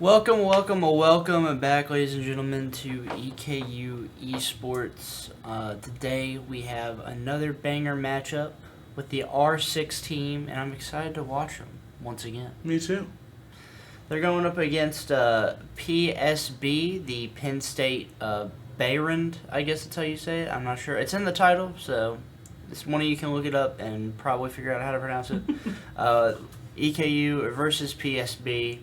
Welcome back, ladies and gentlemen, to EKU Esports. Today we have another banger matchup with the R6 team, and I'm excited to watch them once again. Me too. They're going up against PSB, the Penn State Behrend, I guess that's how you say it. I'm not sure. It's in the title, so one of you can look it up and probably figure out how to pronounce it. EKU versus PSB.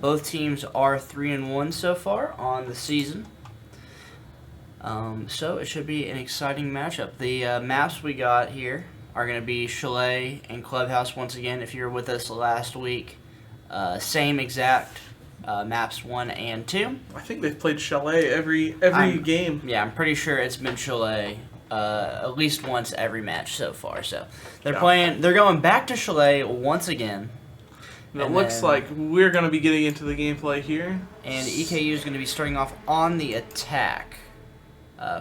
Both teams are 3-1 so far on the season. So it should be an exciting matchup. The maps we got here are going to be Chalet and Clubhouse once again. If you were with us last week, same exact maps 1 and 2. I think they've played Chalet every game. Yeah, I'm pretty sure it's been Chalet at least once every match so far. So they're going back to Chalet once again. And it looks like we're going to be getting into the gameplay here. And EKU is going to be starting off on the attack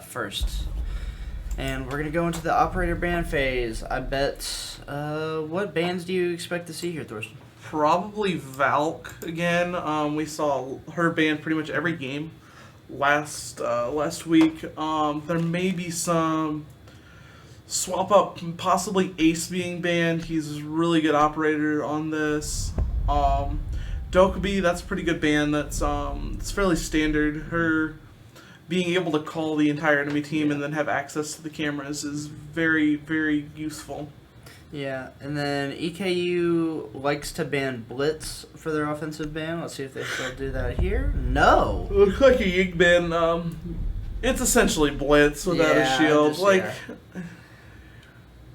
first. And we're going to go into the operator ban phase. I bet, what bans do you expect to see here, Torsten? Probably Valk again. We saw her banned pretty much every game last week. There may be some swap up, possibly Ace being banned. He's a really good operator on this. Dokubi, that's a pretty good ban. That's it's fairly standard. Her being able to call the entire enemy team and then have access to the cameras is very, very useful. Yeah, and then EKU likes to ban Blitz for their offensive ban. Let's see if they still do that here. No! Looks like a Yig ban. It's essentially Blitz without a shield.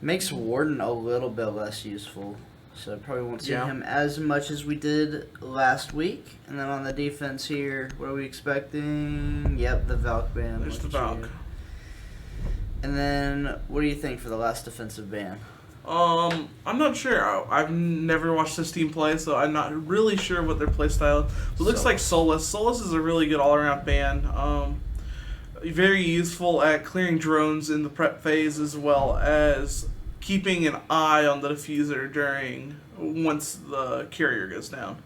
Makes Warden a little bit less useful. So probably won't see him as much as we did last week. And then on the defense here, what are we expecting? Yep, the Valk ban. There's the Valk. And then, what do you think for the last defensive ban? I'm not sure. I've never watched this team play, so I'm not really sure what their play style is. It looks like Solus. Solus is a really good all-around ban. Very useful at clearing drones in the prep phase, as well as keeping an eye on the diffuser once the carrier goes down.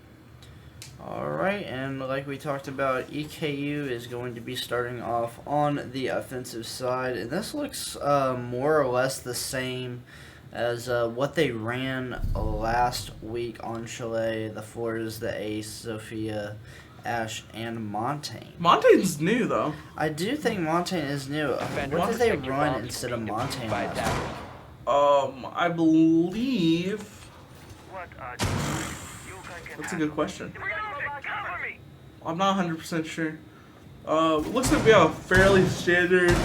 Alright, and like we talked about, EKU is going to be starting off on the offensive side, and this looks more or less the same as what they ran last week on Chalet. The floors, the Ace, Sophia, Ash, and Montaigne. Montaigne new, though. I do think Montaigne is new. What did they run instead of Montaigne last week? I believe... That's a good question. I'm not 100% sure. Looks like we have a fairly standard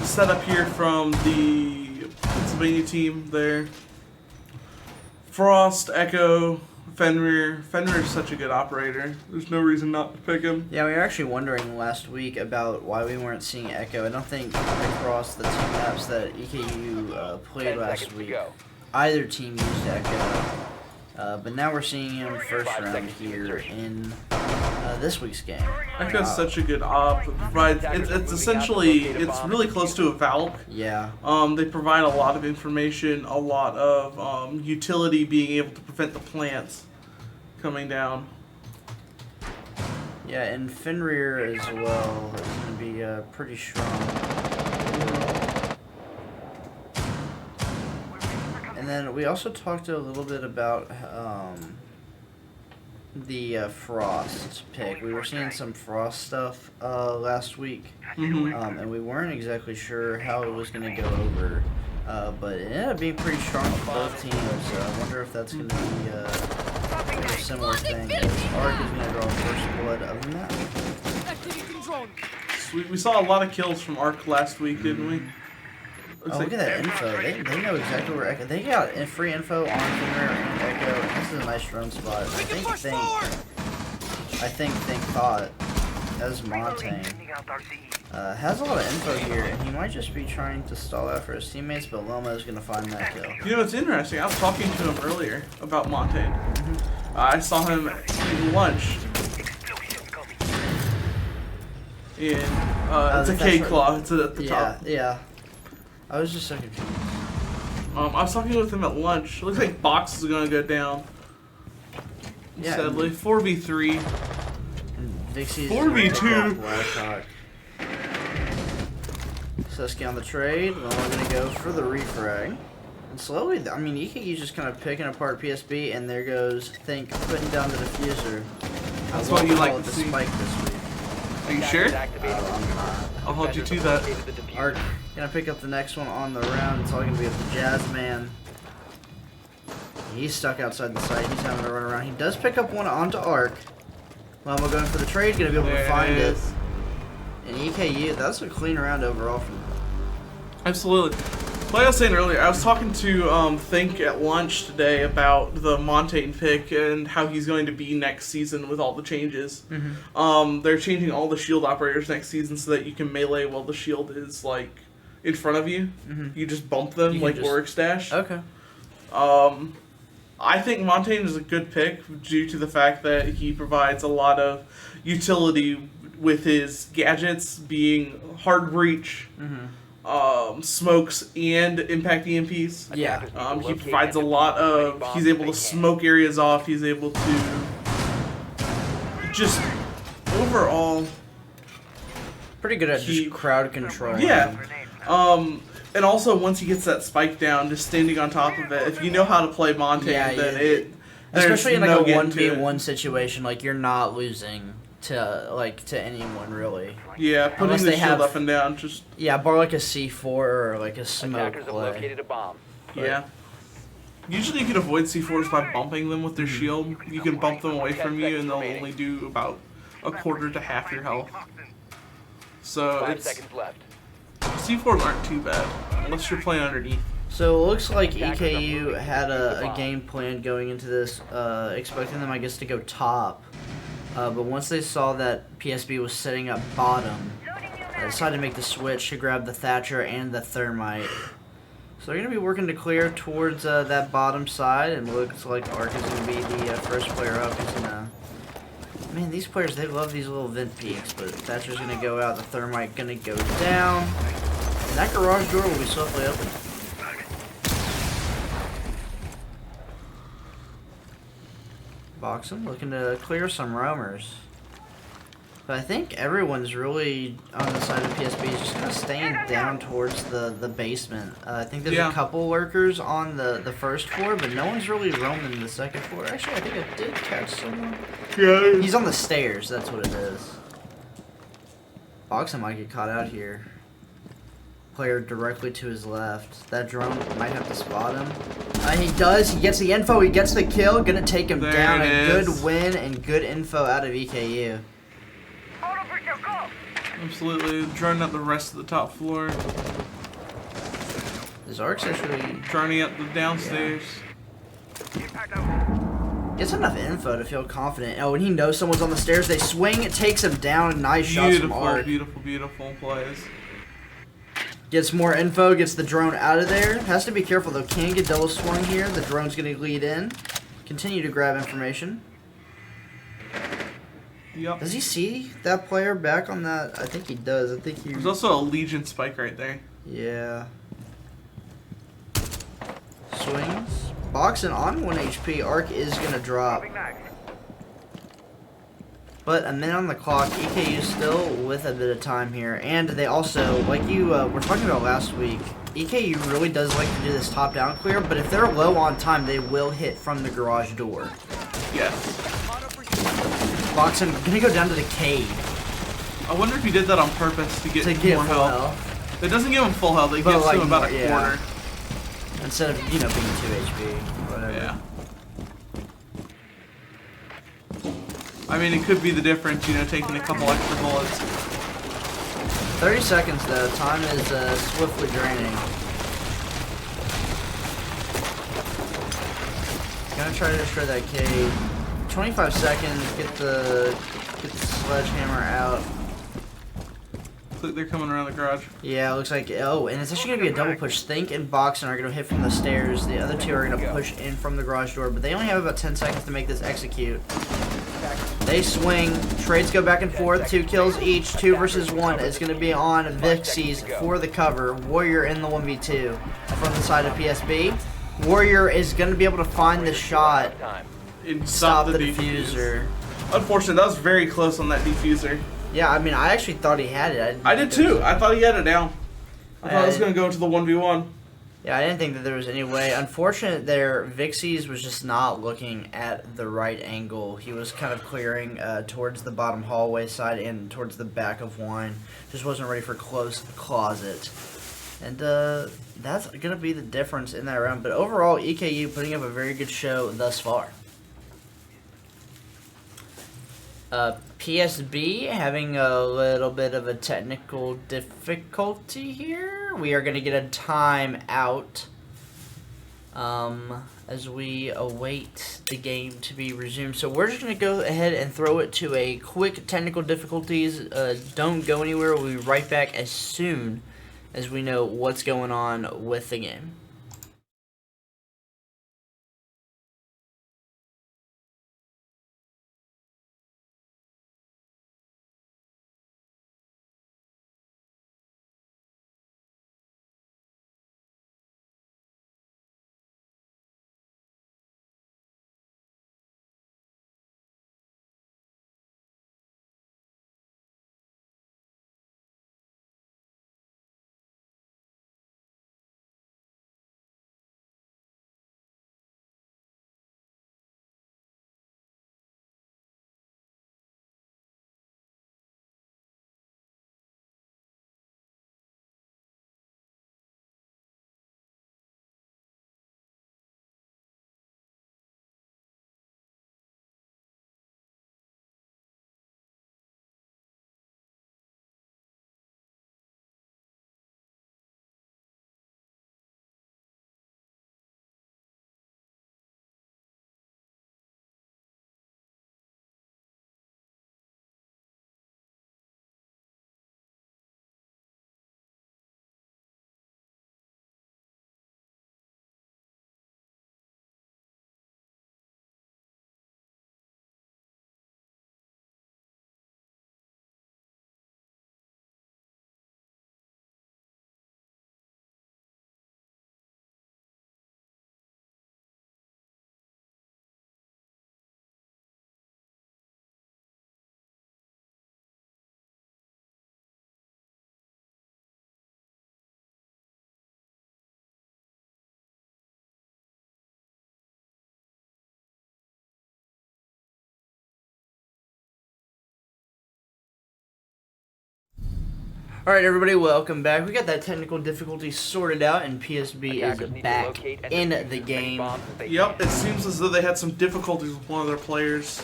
setup here from the Pennsylvania team there. Frost, Echo, Fenrir. Fenrir is such a good operator. There's no reason not to pick him. Yeah, we were actually wondering last week about why we weren't seeing Echo. I don't think across the two maps that EKU played last week, either team used Echo. But now we're seeing him first round here in this week's game. Echo's such a good op. It's essentially, it's really close to a Valk. Yeah. They provide a lot of information, a lot of utility, being able to prevent the plants coming down. Yeah, and Fenrir as well is going to be pretty strong. And then we also talked a little bit about the Frost pick. We were seeing some Frost stuff last week, and we weren't exactly sure how it was going to go over, but it ended up being pretty strong for both teams. I wonder if that's going to be a similar thing, as Ark is going to draw first blood of the match. We saw a lot of kills from Ark last week, didn't we? Look at that info. They know exactly where Echo... They got free info on Fenrir and Echo. This is a nice drone spot. I think Thought, as Montaigne, has a lot of info here, and he might just be trying to stall out for his teammates, but Loma is going to find that kill. You know, it's interesting. I was talking to him earlier about Montaigne. I saw him eating lunch. It's a K-Claw. It's at the top. Yeah. I was just so confused. I was talking with him at lunch. It looks like Box is going to go down. Yeah, sadly. 4v3. Dixie's 4v2. Blackhawk. Susky on the trade. Well, we're going to go for the refrag. And slowly, I mean, EKU's just kind of picking apart PSB, and there goes Think putting down the diffuser. That's what you like to the see. spike this week. Are you sure? I'm not. I'll hold you to that. Arc gonna pick up the next one on the round. It's all gonna be up to Jazz Man. He's stuck outside the site. He's having to run around. He does pick up one onto Arc. Lamo going for the trade. Gonna be able to find it. And EKU, that's a clean round overall from him. Absolutely. Like I was saying earlier, I was talking to Think at lunch today about the Montaigne pick and how he's going to be next season with all the changes. They're changing all the shield operators next season so that you can melee while the shield is like in front of you. You just bump them like Oryx Dash. Okay. I think Montaigne is a good pick due to the fact that he provides a lot of utility with his gadgets being hard breach. Smokes and impact EMPs. Yeah. He provides a lot of. He's able to smoke areas off. He's able to just overall Pretty good at just crowd control. Yeah. And also once he gets that spike down, just standing on top of it. If you know how to play Montaigne, then it. Especially in like no a getting to 1v1 situation, like you're not losing to anyone really. Yeah, putting Unless the they shield have- up and down, just Bar like a C4 or like a smoke Attackers have play. located a bomb. yeah. Usually you can avoid C4s by bumping them with their shield. You can bump them away from you and they'll only do about a quarter to half your health. So 5 it's seconds left. C4s aren't too bad unless you're playing underneath. So it looks like EKU had a game plan going into this, expecting them, I guess, to go top. But once they saw that PSB was setting up bottom, they decided to make the switch to grab the Thatcher and the Thermite. So they're going to be working to clear towards that bottom side, and looks like Arc is going to be the first player up. He's gonna... Man, these players, they love these little vent peaks, but Thatcher's going to go out, the Thermite going to go down, and that garage door will be swiftly open. Boxing, looking to clear some roamers. But I think everyone's really on the side of PSB is just kind of staying down towards the basement. I think there's a couple lurkers on the first floor, but no one's really roaming the second floor. Actually, I think I did catch someone. Yeah. He's on the stairs, that's what it is. Boxing might get caught out here. Player directly to his left. That drone might have to spot him. He does. He gets the info. He gets the kill. Gonna take him down. A good win and good info out of EKU. Absolutely. Droning up the rest of the top floor. His Arc's actually Droning up the downstairs. gets enough info to feel confident. Oh, when he knows someone's on the stairs, they swing. It takes him down. Nice shots from Arc. Beautiful, beautiful plays. Gets more info, gets the drone out of there. Has to be careful though, can get double swung here. The drone's gonna lead in. Continue to grab information. Yep. Does he see that player back on that? I think he does. I think he... There's also a Legion spike right there. Yeah. Swings. Boxing on 1 HP. Arc is gonna drop. But a minute on the clock. EKU still with a bit of time here. And they also, like you were talking about last week, EKU really does like to do this top-down clear, but if they're low on time, they will hit from the garage door. Yes. Boxing gonna go down to the cave. I wonder if he did that on purpose to get more full health. It doesn't give him full health. It But gives like him about more, a quarter. Instead of, being 2 HP. Whatever. Yeah. I mean, it could be the difference, taking a couple extra bullets. 30 seconds though. Time is swiftly draining. Gonna try to destroy that cave. 25 seconds. Get the sledgehammer out. They're coming around the garage. Yeah, it looks like. Oh, and it's actually gonna be a double push. Think and Boxing are gonna hit from the stairs. The other two are gonna push in from the garage door, but they only have about 10 seconds to make this execute. They swing. Trades go back and forth. 2 kills each. 2 versus 1 is going to be on Vixies for the cover. Warrior in the 1v2 from the side of PSB. Warrior is going to be able to find the shot and stop stop the diffuser. Unfortunately, that was very close on that diffuser. Yeah, I mean, I actually thought he had it. I did too. I thought he had it down. I thought it was going to go into the 1v1. Yeah, I didn't think that there was any way. Unfortunate there, Vixies was just not looking at the right angle. He was kind of clearing towards the bottom hallway side and towards the back of wine. Just wasn't ready for close to the closet. And that's going to be the difference in that round. But overall, EKU putting up a very good show thus far. PSB having a little bit of a technical difficulty here. We are going to get a timeout as we await the game to be resumed. So we're just going to go ahead and throw it to a quick technical difficulties. Don't go anywhere. We'll be right back as soon as we know what's going on with the game. Alright everybody, welcome back. We got that technical difficulty sorted out and PSB is back in the game. Yep, it seems as though they had some difficulties with one of their players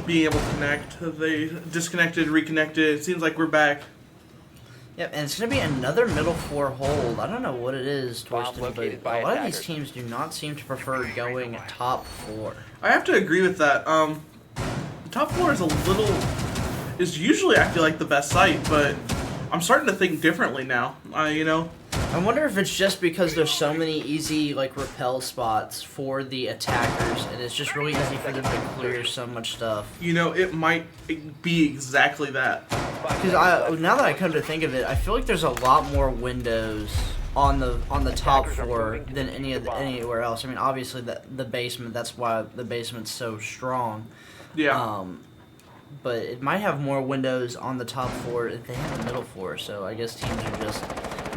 being able to connect. They disconnected, reconnected. It seems like we're back. Yep, and it's going to be another middle floor hold. I don't know what it is, Torsten, but a lot of these teams do not seem to prefer going top floor. I have to agree with that. Top floor is usually, I feel like, the best site, but I'm starting to think differently now. You know, I wonder if it's just because there's so many easy like rappel spots for the attackers, and it's just really easy for them to clear so much stuff. You know, it might be exactly that. Because now that I come to think of it, I feel like there's a lot more windows on the top floor than anywhere else. I mean, obviously the basement. That's why the basement's so strong. Yeah. But it might have more windows on the top floor if they have the middle floor, so I guess teams are just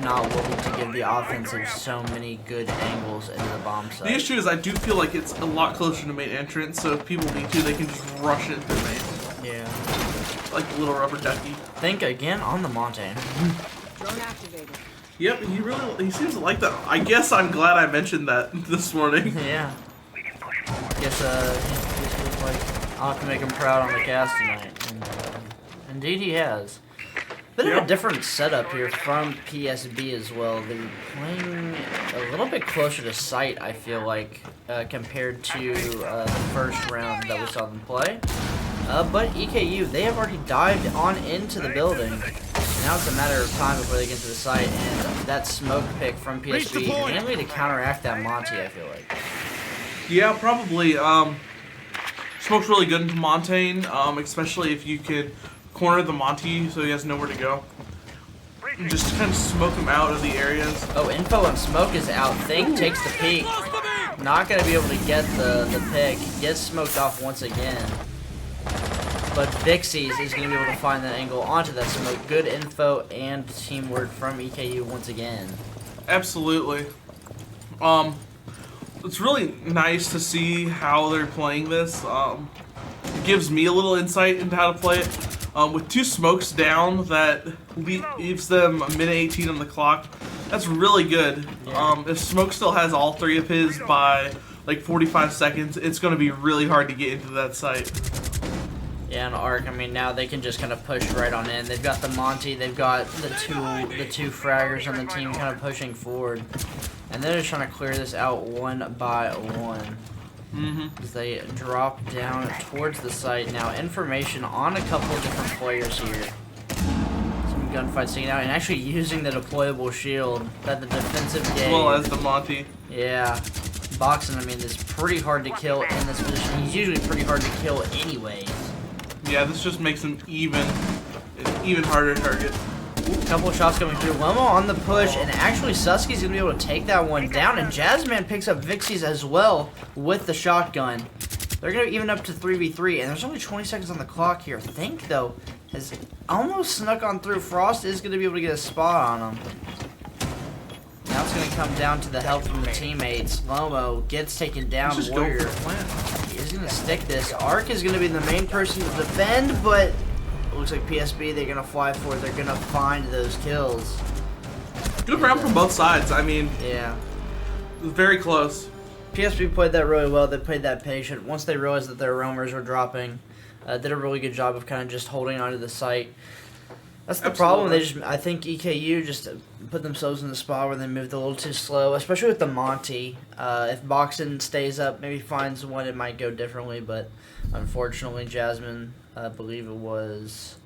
not willing to give the offensive so many good angles into the bomb site. The issue is I do feel like it's a lot closer to main entrance, so if people need to, they can just rush it through main. Yeah. Like the little rubber ducky. Think again on the Montane. Drone activated. Yep, he seems to like that. I guess I'm glad I mentioned that this morning. Yeah. Guess he's like, I'll have to make him proud on the cast tonight. And, indeed he has. Bit of a different setup here from PSB as well. They're playing a little bit closer to site, I feel like, compared to the first round that we saw them play. But EKU, they have already dived on into the building. Now it's a matter of time before they get to the site, and that smoke pick from PSB, mainly to counteract that Monty, I feel like. Yeah, probably. Smoke's really good into Montane, especially if you can corner the Monty so he has nowhere to go. And just kind of smoke him out of the areas. Oh, info on smoke is out. Think takes the peek. Not going to be able to get the pick. Gets smoked off once again. But Vixies is going to be able to find that angle onto that smoke. Good info and teamwork from EKU once again. Absolutely. It's really nice to see how they're playing this. It gives me a little insight into how to play it. With 2 smokes down, that leaves them a minute 18 on the clock. That's really good. Yeah. If Smoke still has all 3 of his by like 45 seconds, it's going to be really hard to get into that site. Yeah, and Arc, I mean, now they can just kind of push right on in. They've got the Monty, they've got the two fraggers on the team kind of pushing forward. And they're just trying to clear this out one by one. As they drop down towards the site. Now, information on a couple of different players here. Some gunfights taken out, and actually using the deployable shield that the defensive gave. Well, as the Monty. Yeah. Boxing, I mean, is pretty hard to kill in this position. He's usually pretty hard to kill anyways. Yeah, this just makes him an even harder target. Couple of shots coming through. Lomo on the push, and actually Suski's going to be able to take that one down, and Jazzman picks up Vixies as well with the shotgun. They're going to even up to 3v3, and there's only 20 seconds on the clock here. Think, though, has almost snuck on through. Frost is going to be able to get a spot on him. Now it's going to come down to the help from the teammates. Lomo gets taken down. Just Warrior. go for the plant. He's going to stick this. Arc is going to be the main person to defend, but it looks like PSB, they're going to fly for it. They're going to find those kills. Good round from both sides. I mean, yeah. it was very close. PSB played that really well. They played that patient. Once they realized that their roamers were dropping, did a really good job of kind of just holding onto the site. That's the problem. I think EKU just put themselves in the spot where they moved a little too slow, especially with the Monty. If Boxen stays up, maybe finds one, it might go differently. But unfortunately, Jasmine, I believe it was,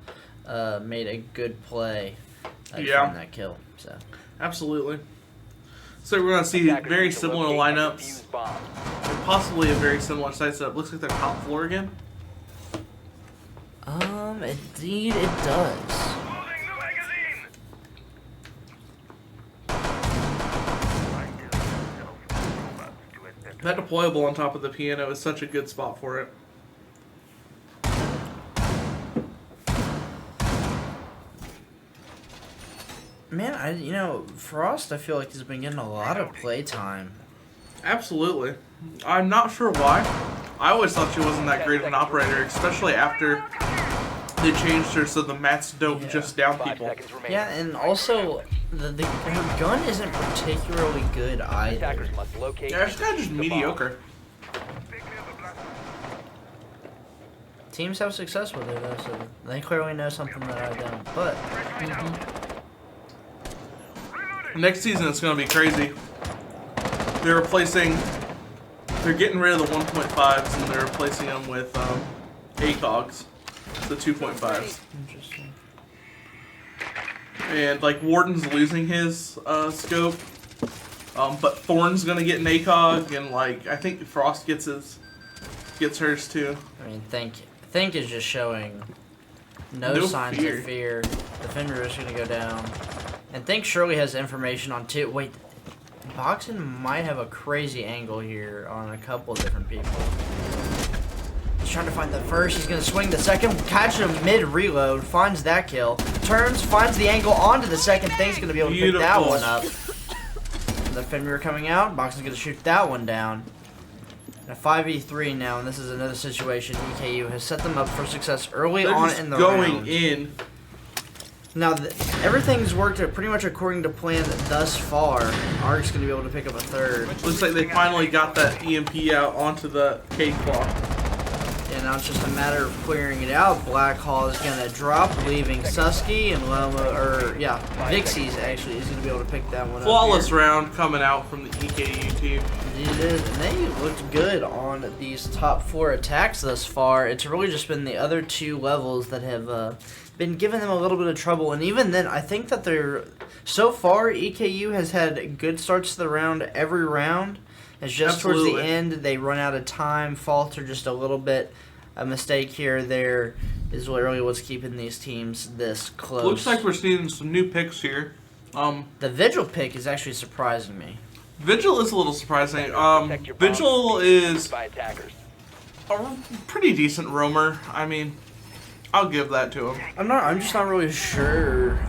made a good play from that kill. So Absolutely. So we're going to see very similar lineups, and possibly a very similar site setup. Looks like they're top floor again. Indeed it does. That deployable on top of the piano is such a good spot for it. Man, Frost, I feel like has been getting a lot of play time. Absolutely. I'm not sure why. I always thought she wasn't that great of an operator, especially after they changed her so the mats don't just down people. Yeah, and also, her gun isn't particularly good either. Yeah, she's kind of just mediocre. Teams have success with it, though, so they clearly know something that I don't. But, Next season it's going to be crazy. They're getting rid of the 1.5s and they're replacing them with ACOGs, the 2.5s. Interesting. And like Warden's losing his scope, but Thorn's gonna get an ACOG, and like I think Frost gets hers too. I mean, Think is just showing no signs of fear. Defender is gonna go down, and Think surely has information on two. Wait, Boxen might have a crazy angle here on a couple of different people. He's trying to find the first. He's going to swing the second. Catch him mid-reload. Finds that kill. Turns. Finds the angle onto the second. Think's going to be able to pick that one up. The Fenrir coming out. Boxen's going to shoot that one down. A 5v3 now, and this is another situation. EKU has set them up for success early on in the round. Going in. Now, everything's worked out pretty much according to plan thus far. Arc's going to be able to pick up a third. Looks like they finally got that EMP out onto the K clock. And now it's just a matter of clearing it out. Black Hall is going to drop, leaving Susky and Vixies actually is going to be able to pick that one up. Flawless round coming out from the EKU team. Indeed it is. And they looked good on these top 4 attacks thus far. It's really just been the other 2 levels that have been giving them a little bit of trouble. And even then, I think that so far, EKU has had good starts to the round every round. It's just towards the end, they run out of time, falter just a little bit. A mistake here or there is really what's keeping these teams this close. Looks like we're seeing some new picks here. The Vigil pick is actually surprising me. Vigil is a little surprising. Vigil is a pretty decent roamer. I mean, I'll give that to him. I'm just not really sure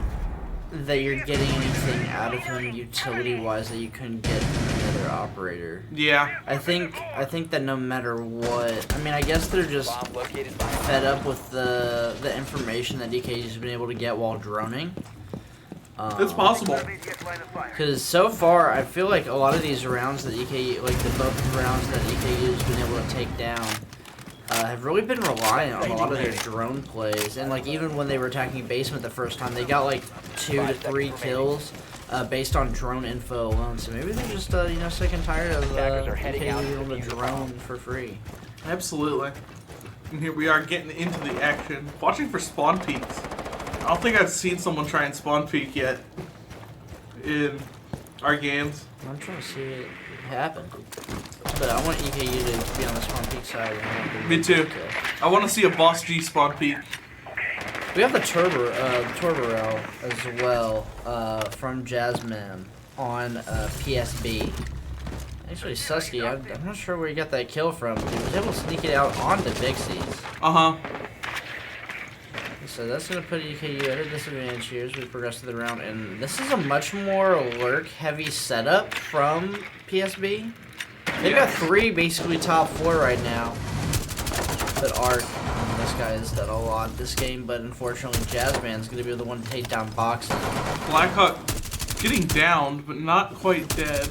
that you're getting anything out of him utility-wise that you couldn't get from another operator. Yeah. I think that no matter what, I mean, I guess they're just fed up with the information that EKU's been able to get while droning. It's possible. Because so far, I feel like a lot of these rounds that EKU, like both rounds that EKU's been able to take down, have really been reliant on a lot of their drone plays. And like even when they were attacking basement the first time, they got like 2 to 3 kills based on drone info alone. So maybe they're just you know, sick and tired of EKU being able to drone for free. Absolutely. And here we are getting into the action, watching for spawn peaks. I don't think I've seen someone try and spawn peek yet in our games. I'm trying to see it happen. But I want EKU to be on the spawn peak side. Me too. I want to see a Boss G spawn peek. We have the Turbo as well from Jasmine on PSB. Actually, Susky, I'm not sure where he got that kill from. But he was able to sneak it out onto Dixies. Uh-huh. So that's going to put EKU at a disadvantage here as we progress to the round. And this is a much more lurk-heavy setup from PSB. They've got 3 basically top 4 right now. But Arc, this guy has done a lot this game, but unfortunately Jazzman's going to be the one to take down Boxing. Blackhawk getting downed, but not quite dead.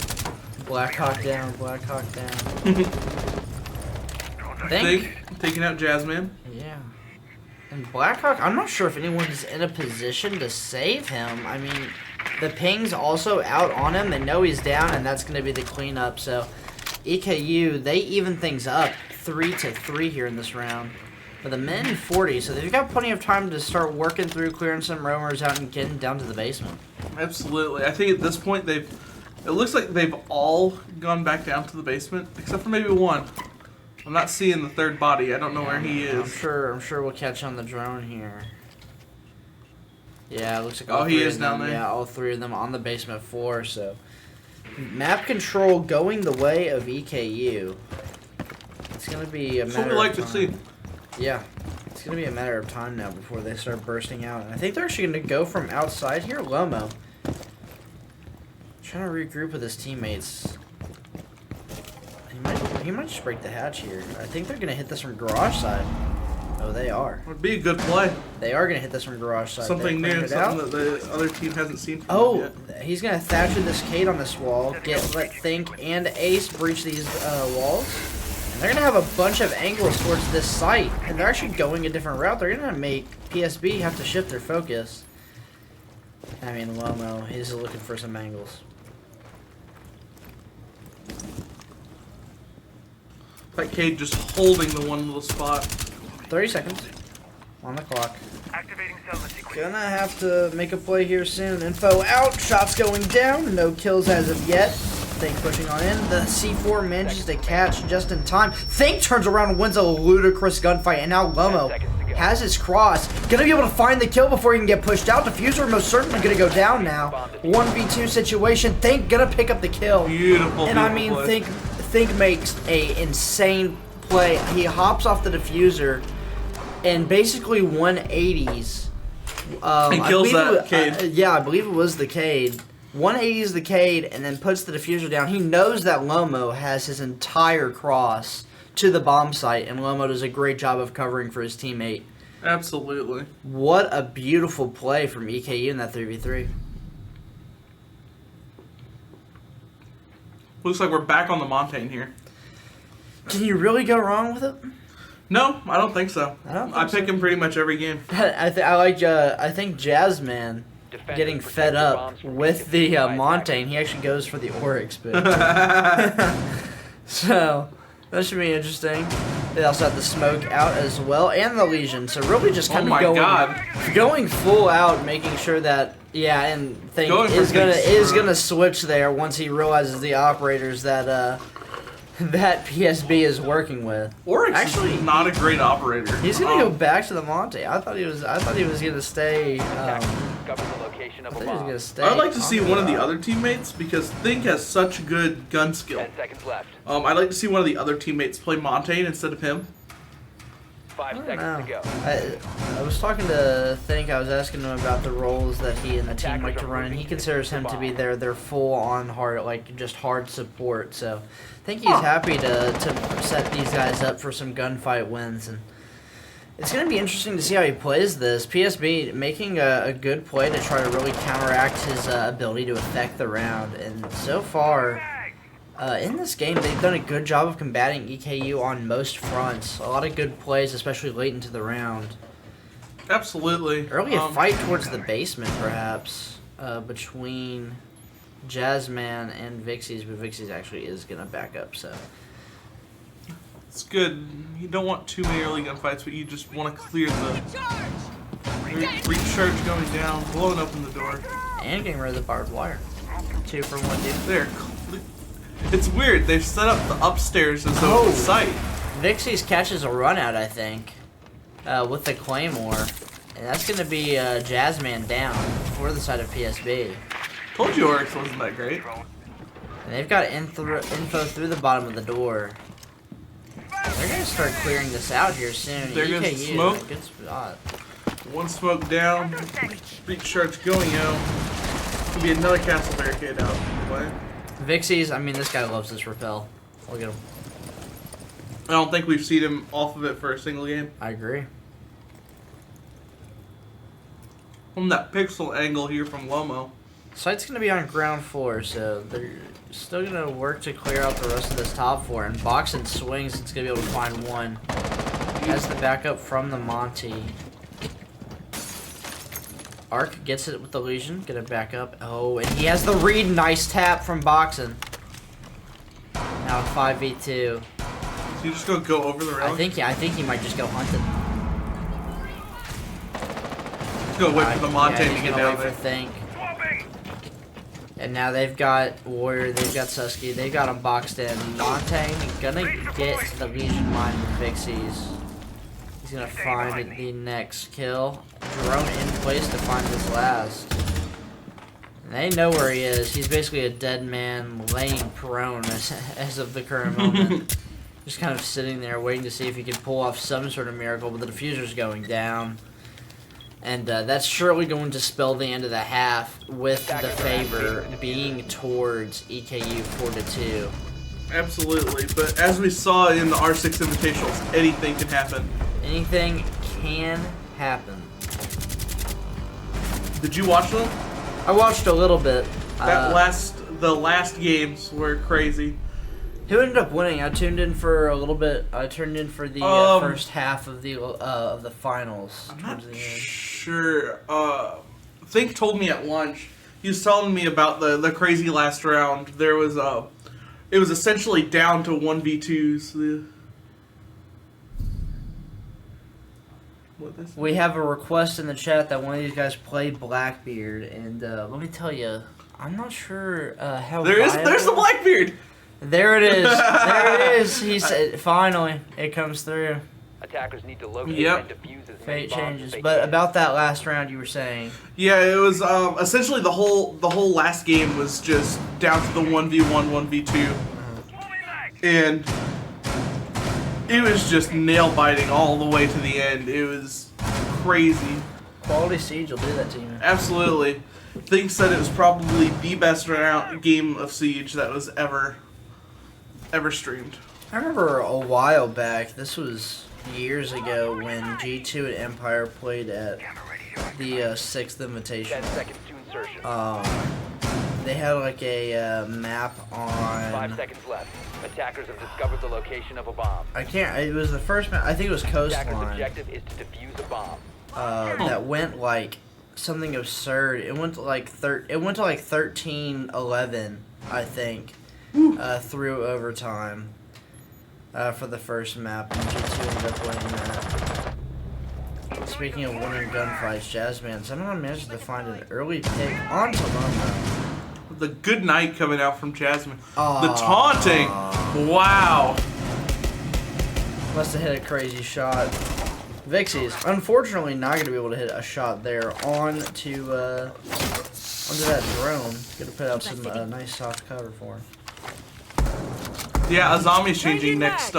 Blackhawk down, Blackhawk down. Taking out Jazzman. Yeah. And Blackhawk, I'm not sure if anyone's in a position to save him. I mean, the ping's also out on him. They know he's down, and that's going to be the cleanup. So, EKU, they even things up 3-3 here in this round. With a min 40, so they've got plenty of time to start working through, clearing some roamers out, and getting down to the basement. Absolutely. I think at this point, it looks like they've all gone back down to the basement, except for maybe one. I'm not seeing the third body. I don't know where he is. I'm sure we'll catch on the drone here. Yeah, it looks like all he three is of down them, there. yeah, all 3 of them on the basement floor. So map control going the way of EKU. It's gonna be a matter. That's what we like to of see. time. Yeah, it's gonna be a matter of time now before they start bursting out. And I think they're actually gonna go from outside here. Lomo trying to regroup with his teammates. He might just break the hatch here. I think they're gonna hit this from garage side. Oh, they are. Would be a good play. They are gonna hit this from garage side. Something They're new, clearing it something that the other team hasn't seen from Oh, him yet. he's gonna Thatcher this Cade on this wall. Let Think and Ace breach these walls. And they're gonna have a bunch of angles towards this site. And they're actually going a different route. They're gonna make PSB have to shift their focus. I mean, Lomo, he's looking for some angles. That Cade just holding the one little spot. 30 seconds on the clock. Activating settlement sequence. Gonna have to make a play here soon. Info out, shots going down, no kills as of yet. Think pushing on in. The C4 manages to catch just in time. Think turns around and wins a ludicrous gunfight, and now Lomo has his cross. Gonna be able to find the kill before he can get pushed out. Diffuser most certainly gonna go down now. 1v2 situation. Think gonna pick up the kill. Beautiful. And I mean, play. Think makes a insane play. He hops off the diffuser and basically 180s. He kills that Cade. Yeah, I believe it was the Cade. 180s the Cade and then puts the diffuser down. He knows that Lomo has his entire cross to the bomb site, and Lomo does a great job of covering for his teammate. Absolutely. What a beautiful play from EKU in that 3v3. Looks like we're back on the mountain here. Can you really go wrong with it? No, I don't think so. I pick him pretty much every game. I think Jazzman getting fed up with the Montaigne. He actually goes for the Oryx pick. So that should be interesting. They also have the smoke out as well, and the Legion. So really just kind of going full out, making sure that and Think is gonna switch there once he realizes the operators that that PSB is working with. Oryx actually is not a great operator. He's gonna go back to the Monte. I thought he was gonna stay discovered the location of I a think he's bomb. gonna stay. I'd like to see on one of the rock. other teammates because Think has such good gun skill. 10 seconds left. I'd like to see one of the other teammates play Montaigne instead of him. 5 seconds to go. I was talking to Think. I was asking him about the roles that he and the team like to run, and he considers him to be their full on hard, like just hard support. So I think he's happy to set these guys up for some gunfight wins, and it's going to be interesting to see how he plays this. PSB making a good play to try to really counteract his ability to affect the round, and so far. In this game, they've done a good job of combating EKU on most fronts. A lot of good plays, especially late into the round. Absolutely. Early a fight towards the basement, perhaps, between Jazzman and Vixies, but Vixies actually is going to back up, so. It's good. You don't want too many early gunfights, but you just want to clear the recharge going down, blowing open the door. And getting rid of the barbed wire. 2 for 1, dude. There. It's weird. They've set up the upstairs as though it's a site. Vixies catches a run out, I think, with the Claymore. And that's going to be Jazzman down for the side of PSB. Told you Oryx wasn't that great. And they've got info through the bottom of the door. They're going to start clearing this out here soon. They're going to EKU, smoke. Good spot. One smoke down. Recharge going out. Could be another castle barricade out. What? Vixies, I mean, this guy loves this rappel. Look at him. I don't think we've seen him off of it for a single game. I agree. From that pixel angle here from Lomo. Site's going to be on ground floor, so they're still going to work to clear out the rest of this top floor. And Boxing swings, it's going to be able to find one. He has the backup from the Monty. Arc gets it with the Legion, gonna back up. Oh, and he has the read. Nice tap from Boxing. Now 5v2. So you just go over the rail? I think he might just go hunting. Just go wait for the Montaigne to get down there. Think. And now they've got Warrior, they've got Susky, they've got him boxed in. Montaigne gonna get to the Legion line with Vixies. He's gonna find the next kill. Drone in place to find this last. And they know where he is. He's basically a dead man laying prone as of the current moment. Just kind of sitting there waiting to see if he can pull off some sort of miracle, but the diffuser's going down. And that's surely going to spell the end of the half with the favor being towards EKU 4-2. Absolutely, but as we saw in the R6 Invitationals, anything can happen. Anything can happen. Did you watch them? I watched a little bit. The last games were crazy. Who ended up winning? I tuned in for a little bit. I turned in for the first half of the finals. I'm not sure. Think told me at lunch. He was telling me about the crazy last round. There was it was essentially down to 1v2s. We have a request in the chat that one of these guys play Blackbeard, and let me tell you, I'm not sure how. There's the Blackbeard. There it is. There it is. He said, finally, it comes through. Attackers need to locate and defuse as Fate many bombs as changes. they But can. about that last round, you were saying. Yeah, it was essentially the whole last game was just down to the 1v1, 1v2, and it was just nail biting all the way to the end. It was crazy. Quality Siege will do that to you. Absolutely. Think said it was probably the best game of Siege that was ever streamed. I remember a while back, this was years ago, when G2 and Empire played at the 6th 10 Invitation. seconds to insertion. They had like a map 5 on... seconds left. Attackers have discovered the location of a bomb. I can't... It was the first map... I think it was Attackers' Coastline. objective is to defuse a bomb. That went like something absurd. It went to like 13-11, I think, through overtime for the first map, and G2 ended up winning that. Speaking of winning gunfights, Jazzman somehow managed to find an early pick onto Lomo. The good night coming out from Jasmine. The taunting. Wow. Must have hit a crazy shot. Vixie's unfortunately not going to be able to hit a shot there onto that drone. Going to put out some nice soft cover for him. Yeah, a zombie's changing next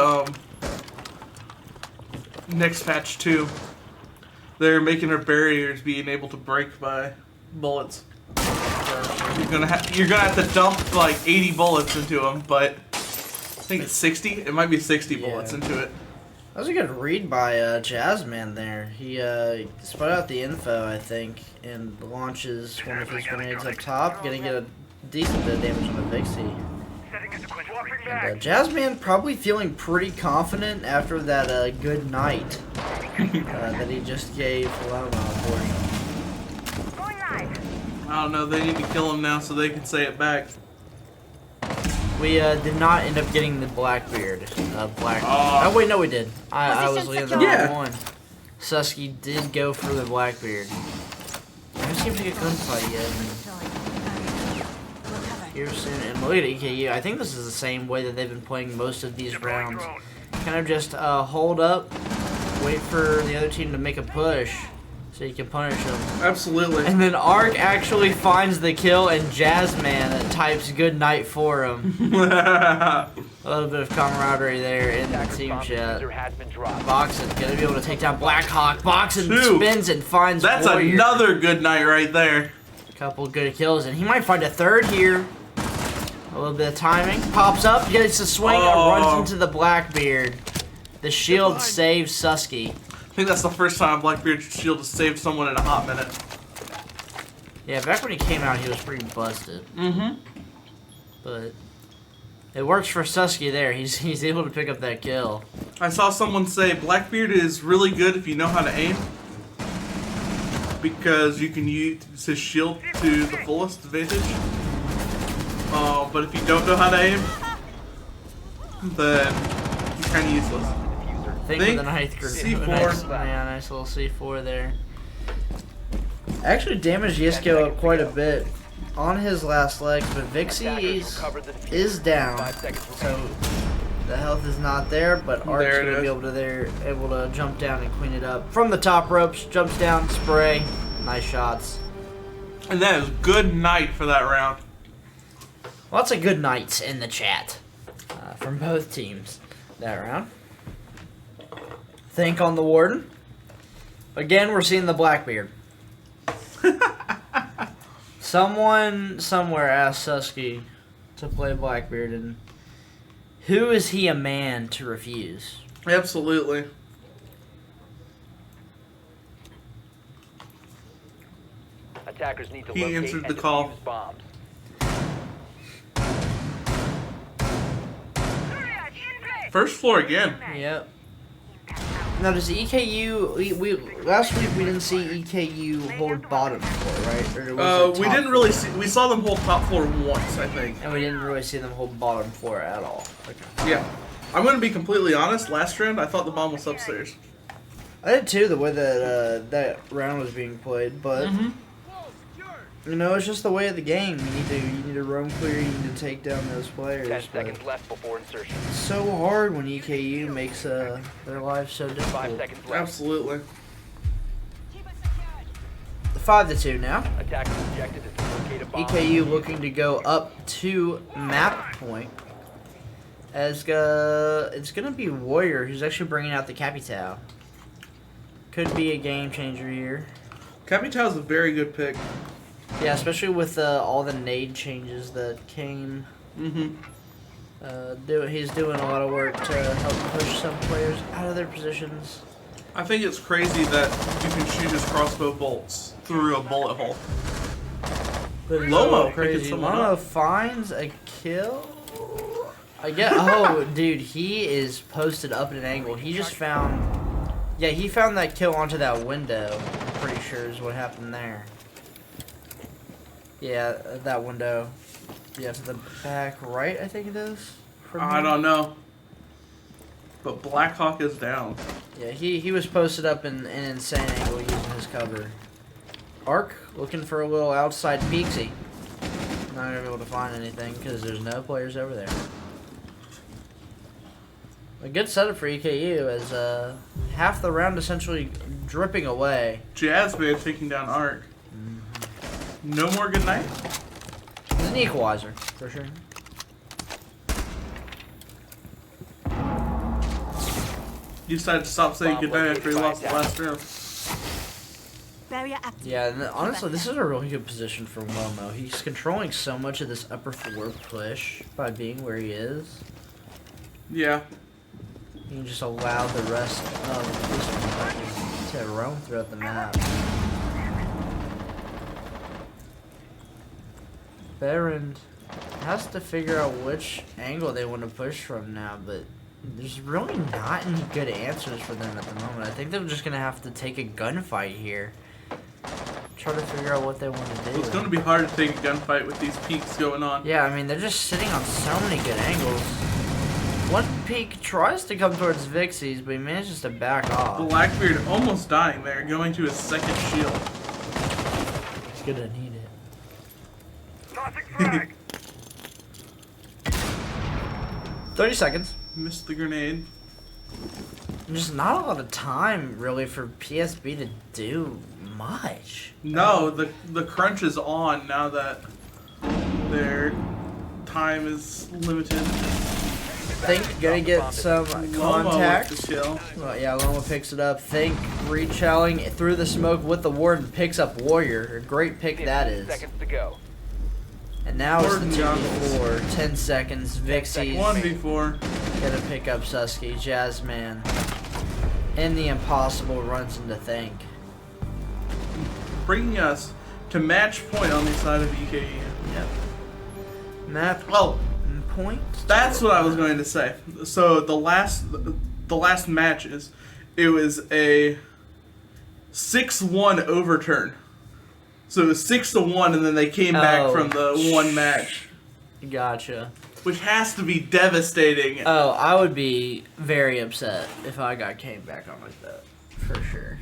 next patch too. They're making their barriers being able to break by bullets. So you're gonna have to dump like 80 bullets into them, but I think it's 60. It might be 60 bullets into it. That was a good read by Jazzman there. He spot out the info, I think, and launches one of his grenades up top, gonna get a decent bit of damage on the Vixie. And Jazzman probably feeling pretty confident after that good night that he just gave Loma, unfortunately. I don't know. They need to kill him now so they can say it back. We did not end up getting the Blackbeard. Oh wait, no, we did. I was looking at the wrong one. Susky did go for the Blackbeard. I don't seem to get a gunfight yet. Pearson and look at EKU. I think this is the same way that they've been playing most of these rounds. Kind of just hold up, wait for the other team to make a push so you can punish them. Absolutely. And then Ark actually finds the kill and Jazzman types good night for him. A little bit of camaraderie there in the team chat. Boxen gonna be able to take down Blackhawk. Boxen spins and finds That's Warrior. Another good night right there. Couple good kills, and he might find a third here. A little bit of timing. Pops up, gets a swing, and runs into the Blackbeard. The shield saves Susky. I think that's the first time Blackbeard's shield has saved someone in a hot minute. Yeah, back when he came out, he was pretty busted. Mm-hmm. But it works for Susky there. He's able to pick up that kill. I saw someone say Blackbeard is really good if you know how to aim, because you can use his shield to the fullest advantage. But if you don't know how to aim, then he's kind of useless. Think with the ninth group. C4. Nice little C4 there. Actually damaged Yisko up quite a bit on his last legs, but Vixie is down. So the health is not there, but Ark's going to be able to jump down and clean it up. From the top ropes, jumps down, spray. Nice shots. And that is good night for that round. Lots of good nights in the chat from both teams that round. Think on the Warden. Again, we're seeing the Blackbeard. Someone somewhere asked Susky to play Blackbeard, and who is he a man to refuse? Absolutely. Attackers need to He locate answered and the call. defuse bombs. First floor again. Yep. Now, does EKU... We last week we didn't see EKU hold bottom floor, right? Or was it We top didn't really floor? see. We saw them hold top floor once, I think. And we didn't really see them hold bottom floor at all. Okay. Yeah. I'm gonna be completely honest. Last round, I thought the bomb was upstairs. I did too, the way that that round was being played, but you know, it's just the way of the game. You need to roam clear. You need to take down those players. 10 seconds left before insertion. It's so hard when EKU makes their life so 5 difficult. seconds left. Absolutely. 5-2 now. Attackers objective is to locate a bomb. EKU looking to go up to map point. As it's gonna be Warrior who's actually bringing out the Capital. Could be a game changer here. Capital is a very good pick. Yeah, especially with all the nade changes that came. Mm-hmm. He's doing a lot of work to help push some players out of their positions. I think it's crazy that you can shoot his crossbow bolts through a bullet hole. But Lomo picking crazy. someone Lomo up. finds a kill. I get. Oh, dude, he is posted up at an angle. He just found. Yeah, he found that kill onto that window. I'm pretty sure is what happened there. Yeah, that window. Yeah, to the back right, I think it is. I don't know. But Blackhawk is down. Yeah, he was posted up in an insane angle using his cover. Ark looking for a little outside peeksy. Not gonna be able to find anything because there's no players over there. A good setup for EKU as half the round essentially dripping away. Jazzman taking down Arc. No more good night. It's an equalizer, for sure. You decided to stop saying good night after he lost the last round. Barrier active. Yeah, and honestly, this is a really good position for Momo. He's controlling so much of this upper floor push by being where he is. Yeah. He can just allow the rest of this to roam throughout the map. Behrend has to figure out which angle they want to push from now, but there's really not any good answers for them at the moment. I think they're just going to have to take a gunfight here. Try to figure out what they want to do. It's going to be hard to take a gunfight with these peaks going on. Yeah, I mean, they're just sitting on so many good angles. One peak tries to come towards Vixie's, but he manages to back off. Blackbeard almost dying there, going to his second shield. He's gonna need it. 30 seconds. Missed the grenade. Just not a lot of time, really, for PSB to do much. No, the crunch is on now that their time is limited. Think gonna get some Lomo contact. with the kill. Well, yeah, Loma picks it up. Think rechelling through the smoke with the Warden picks up Warrior. A great pick that 15 is. seconds to go. And now it's the Warden 2v4. 10 seconds. Vixie's 1v4. gonna pick up Susky. Jazzman. And the impossible runs into Think. Bringing us to match point on the side of EKU. Yep. Map Well, point. that's what I was going to say. So the last matches, it was a 6-1 overturn. So it was 6-1, and then they came back from the one match, Gotcha. which has to be devastating. Oh, I would be very upset if I came back on like that. For sure.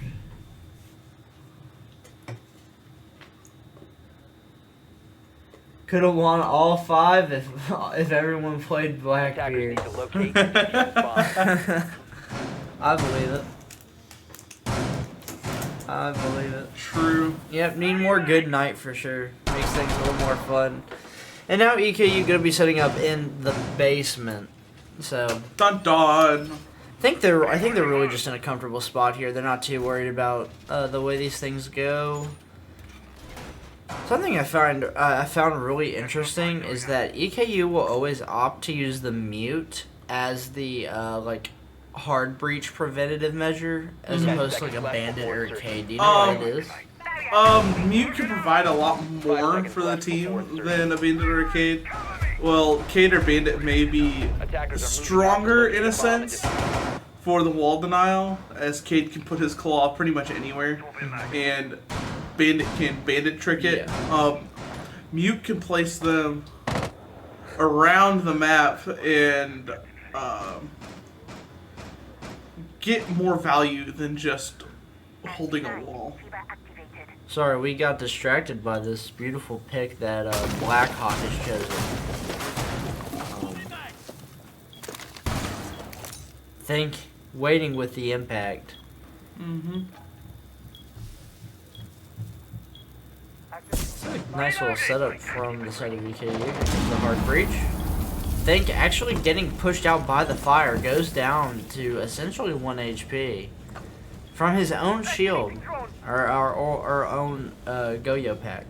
Could have won all 5 if everyone played Attackers Blackbeard. need to locate and defuse the bomb. I believe it. I believe it. True. Yep, need more good night for sure. Makes things a little more fun. And now EKU gonna be setting up in the basement. So Dun dun. I think they're really just in a comfortable spot here. They're not too worried about the way these things go. Something I found really interesting is that EKU will always opt to use the mute as the like hard breach preventative measure as opposed to like a bandit or a K. Do you know what it is? Mute can provide a lot more for the team than a bandit or a Cade. Well, Cade or bandit may be stronger in a sense for the wall denial, as Cade can put his claw pretty much anywhere, and bandit can bandit trick it. Yeah. Mute can place them around the map and get more value than just holding a wall. Sorry, we got distracted by this beautiful pick that Blackhawk has chosen. Think waiting with the impact. Mm-hmm. Nice little setup from the side of EKU. The hard breach. Think actually getting pushed out by the fire goes down to essentially 1 HP from his own shield, or our own Goyo pack,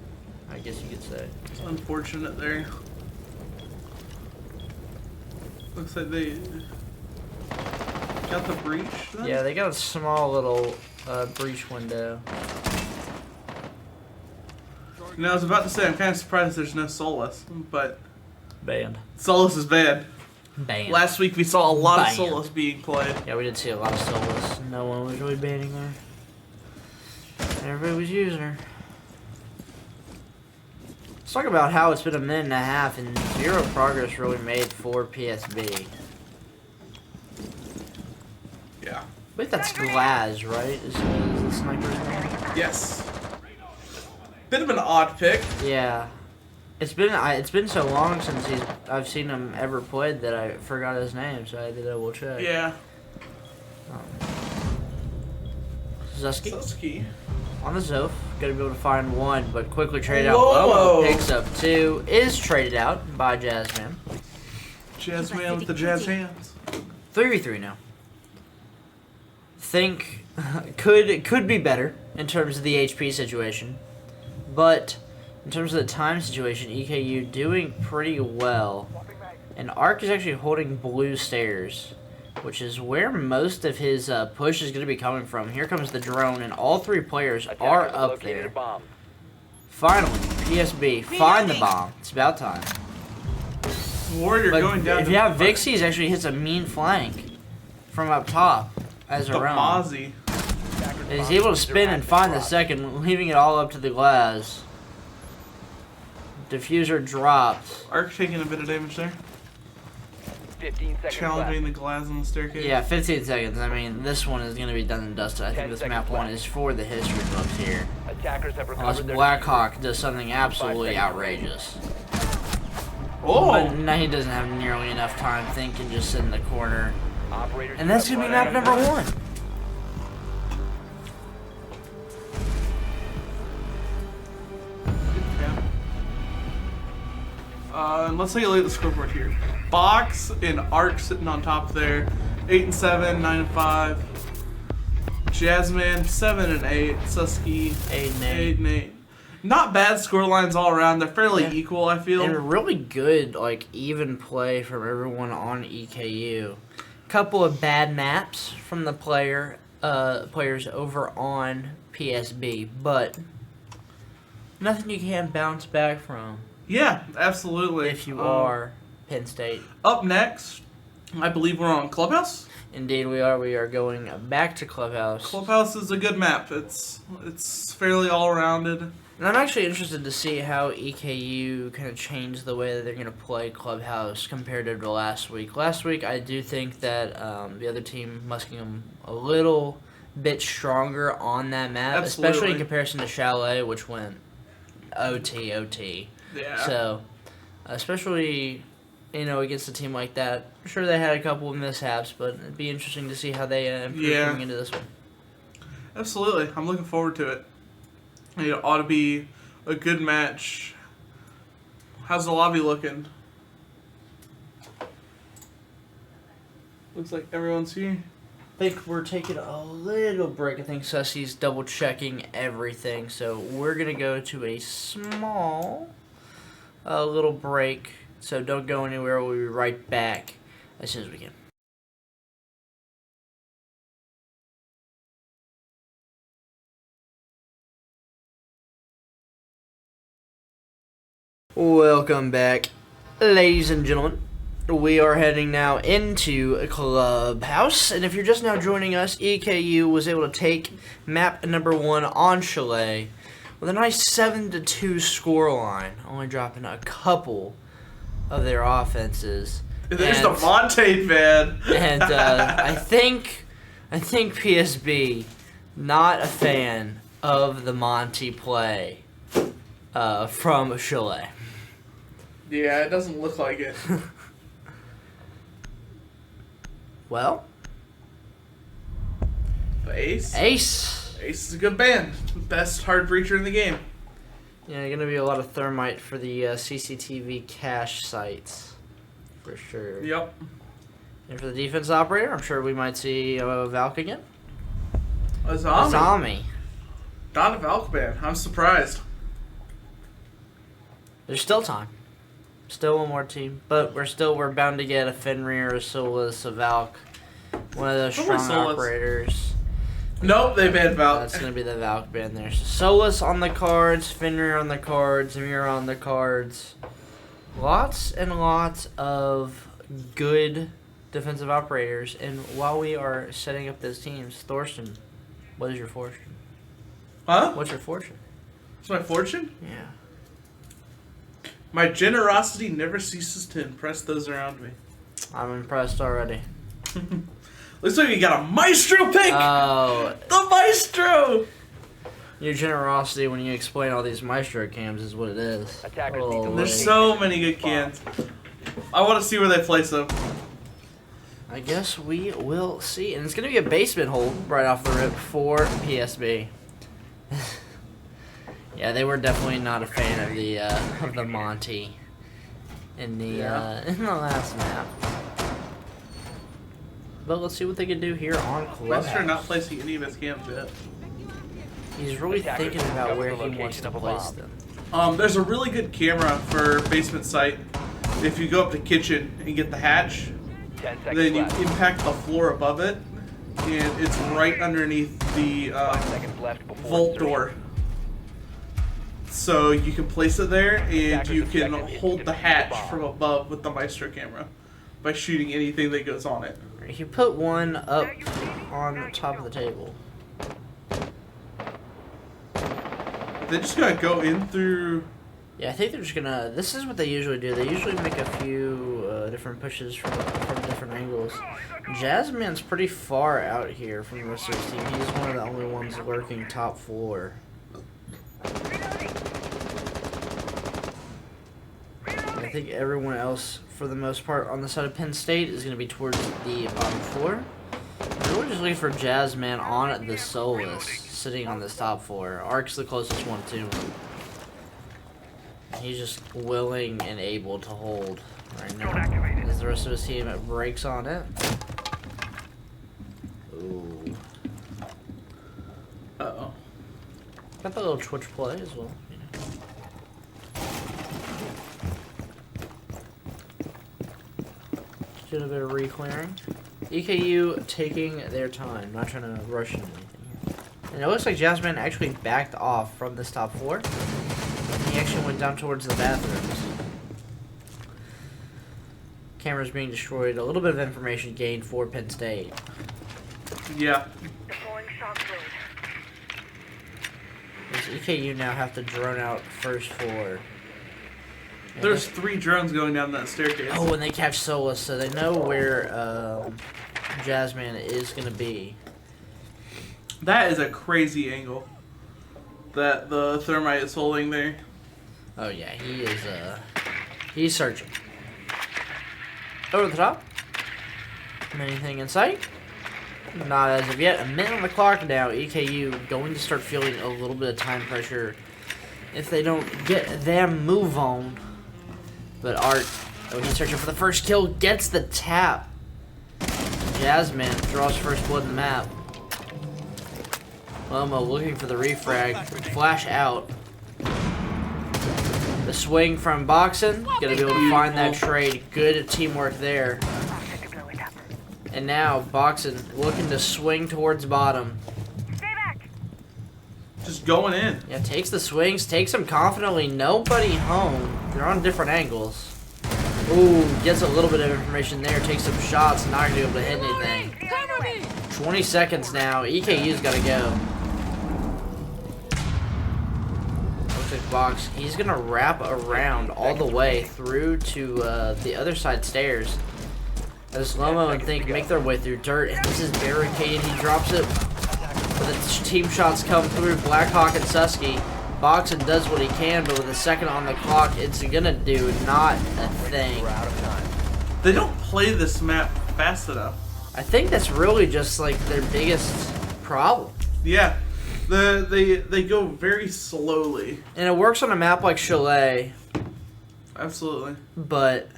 I guess you could say. It's unfortunate there. Looks like they got the breach then? Yeah, they got a small little breach window. You know, I was about to say, I'm kind of surprised there's no Solus, but Banned. Solus is bad. Banned. Last week we saw a lot of Banned. Solus being played. Yeah, we did see a lot of solos. No one was really banning her. Everybody was using her. Let's talk about how it's been a minute and a half and zero progress really made for PSB. Yeah. I believe that's Glaz, right? Is the sniper's name? Yes. Bit of an odd pick. Yeah. It's been so long since I've seen him ever played that I forgot his name, so I had to double check. Yeah. Zusky on the Zof, gonna be able to find one, but quickly trade out. Whoa. Lomo picks up two, is traded out by Jazzman. Jazzman with the jazz hands. 3v3 now. Think could be better in terms of the HP situation, but in terms of the time situation, EKU doing pretty well. And Ark is actually holding blue stairs, which is where most of his push is going to be coming from. Here comes the drone, and all three players are up there. Finally, PSB, find the bomb. It's about time. Warrior But going down. if you have Vixie, he actually hits a mean flank from up top as a round. Mozzie. And he's able to spin and find the second, leaving it all up to the glass. Diffuser dropped. Ark taking a bit of damage there. 15 seconds Challenging left. the glass on the staircase. Yeah, 15 seconds. I mean, this one is going to be done and dusted. I think 10 this seconds map one left. is for the history books here. Attackers have Unless recovered their Blackhawk does something absolutely 5 seconds outrageous. Oh! But now he doesn't have nearly enough time thinking, just sit in the corner. Operators And that's have going to be run map out of number time. one. And let's take a look at the scoreboard here. Box and Ark sitting on top there. 8 and 7, 9 and 5. Jazzman 7 and 8. Susky 8 and 8 and 8. Not bad score lines all around. They're fairly Yeah. equal, I feel. And really good, like, even play from everyone on EKU. Couple of bad maps from the players over on PSB, but nothing you can't bounce back from Yeah, absolutely. if you are Penn State. Up next, I believe we're on Clubhouse. Indeed, we are. We are going back to Clubhouse. Clubhouse is a good map. It's fairly all-rounded. And I'm actually interested to see how EKU kind of changed the way that they're going to play Clubhouse compared to last week. Last week, I do think that the other team, Muskingum, a little bit stronger on that map, especially Absolutely. in comparison to Chalet, which went OT. Yeah. So, especially, against a team like that, I'm sure they had a couple of mishaps, but it'd be interesting to see how they improve Yeah. coming into this one. Absolutely. I'm looking forward to it. It ought to be a good match. How's the lobby looking? Looks like everyone's here. I think we're taking a little break. I think Sussy's double checking everything, so we're gonna go to a small little break. So don't go anywhere. We'll be right back as soon as we can. Welcome back, ladies and gentlemen. We are heading now into Clubhouse, and if you're just now joining us, EKU was able to take map number one on Chalet with a nice 7-2 scoreline, only dropping a couple of their offenses. There's And- the Monte man. and I think PSB not a fan of the Monty play from Chalet. Yeah, it doesn't look like it. Well, But Ace Ace. is a good band. Best hard breacher in the game. Yeah, gonna be a lot of thermite for the CCTV cache sites, for sure. Yep. And for the defense operator, I'm sure we might see Valk again. Azami. Azami. Not a Valk band. I'm surprised. There's still time. Still one more team, but we're bound to get a Fenrir, a Solus, a Valk, one of those Probably strong Solus. operators. Nope, they banned Valk. That's gonna be the Valk band there. So Solus on the cards, Fenrir on the cards, Amir on the cards. Lots and lots of good defensive operators. And while we are setting up those teams, Torsten, what is your fortune? Huh? What's your fortune? What's my fortune? Yeah. My generosity never ceases to impress those around me. I'm impressed already. Looks like you got a Maestro pick! Oh, The Maestro! Your generosity when you explain all these Maestro cams is what it is. Attackers need to Oh, There's wait. so many good cans. I want to see where they place them. I guess we will see. And it's going to be a basement hold right off the rip for PSB. Yeah, they were definitely not a fan of the Monty in the last map. But let's see what they can do here on Lester Clubhouse. not placing any of his cams yet. He's really Attackers thinking about where discovered he the wants to location of a place bomb. them. There's a really good camera for basement site. If you go up to kitchen and get the hatch, 10 seconds then you left. impact the floor above it, and it's right underneath the 5 seconds left before vault insertion. door. So you can place it there, and Attackers you can objective is hold to the defuse hatch the bomb. from above with the Maestro camera by shooting anything that goes on it. He put one up on top of the table. They're just gonna go in through. Yeah, I think they're just gonna. This is what they usually do. They usually make a few different pushes from different angles. Jasmine's pretty far out here from the rest of his team. He's one of the only ones lurking top floor. I think everyone else, for the most part, on the side of Penn State is going to be towards the bottom floor. We're just looking for Jasmine on the Solus, sitting on this top floor. Ark's the closest one to him. He's just willing and able to hold right now. As the rest of his team breaks on it. Ooh. Uh-oh. Got the little Twitch play as well. You know. Just doing a bit of re-clearing. EKU taking their time, not trying to rush into anything. And it looks like Jasmine actually backed off from this top floor. He actually went down towards the bathrooms. Cameras being destroyed. A little bit of information gained for Penn State. Yeah. Does EKU now have to drone out first floor? And There's they- 3 drones going down that staircase. Oh, and they catch Solus, so they know where Jasmine is going to be. That is a crazy angle that the thermite is holding there. Oh yeah, he is he's searching. Over the top. Anything in sight? Not as of yet. A minute on the clock now. EKU going to start feeling a little bit of time pressure if they don't get their move on. But Art, he's searching for the first kill, gets the tap. Jasmine draws first blood in the map. Momo looking for the refrag. Flash out. The swing from Boxen. Gonna be able to find that trade. Good teamwork there. And now Boxen looking to swing towards bottom. Just going in. Yeah, takes the swings, takes them confidently. Nobody home. They're on different angles. Ooh, gets a little bit of information there. Takes some shots. Not gonna be able to hit anything. 20 seconds now. EKU's gotta go. Looks like Box. He's gonna wrap around all the way through to the other side stairs. As Lomo and Think make their way through dirt, and this is barricaded. He drops it. But the team shots come through. Blackhawk and Susky. Boxen does what he can, but with a second on the clock, it's gonna do not a thing. We're out of time. They don't play this map fast enough. I think that's really just like their biggest problem. Yeah. They go very slowly. And it works on a map like Chalet, Absolutely. but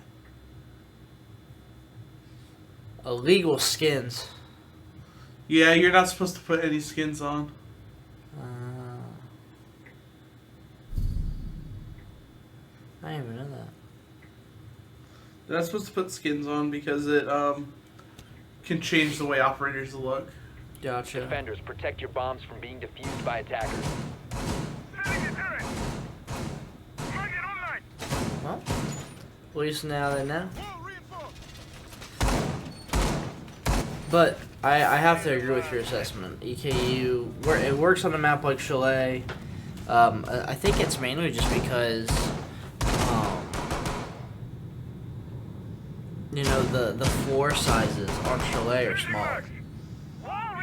illegal skins. Yeah, you're not supposed to put any skins on. I didn't even know that. They're not supposed to put skins on because it can change the way operators look. Gotcha. Defenders, protect your bombs from being defused by attackers. Well, at least now they know. But I have to agree with your assessment. EKU, where it works on a map like Chalet. I think it's mainly just because, you know, the floor sizes on Chalet are small.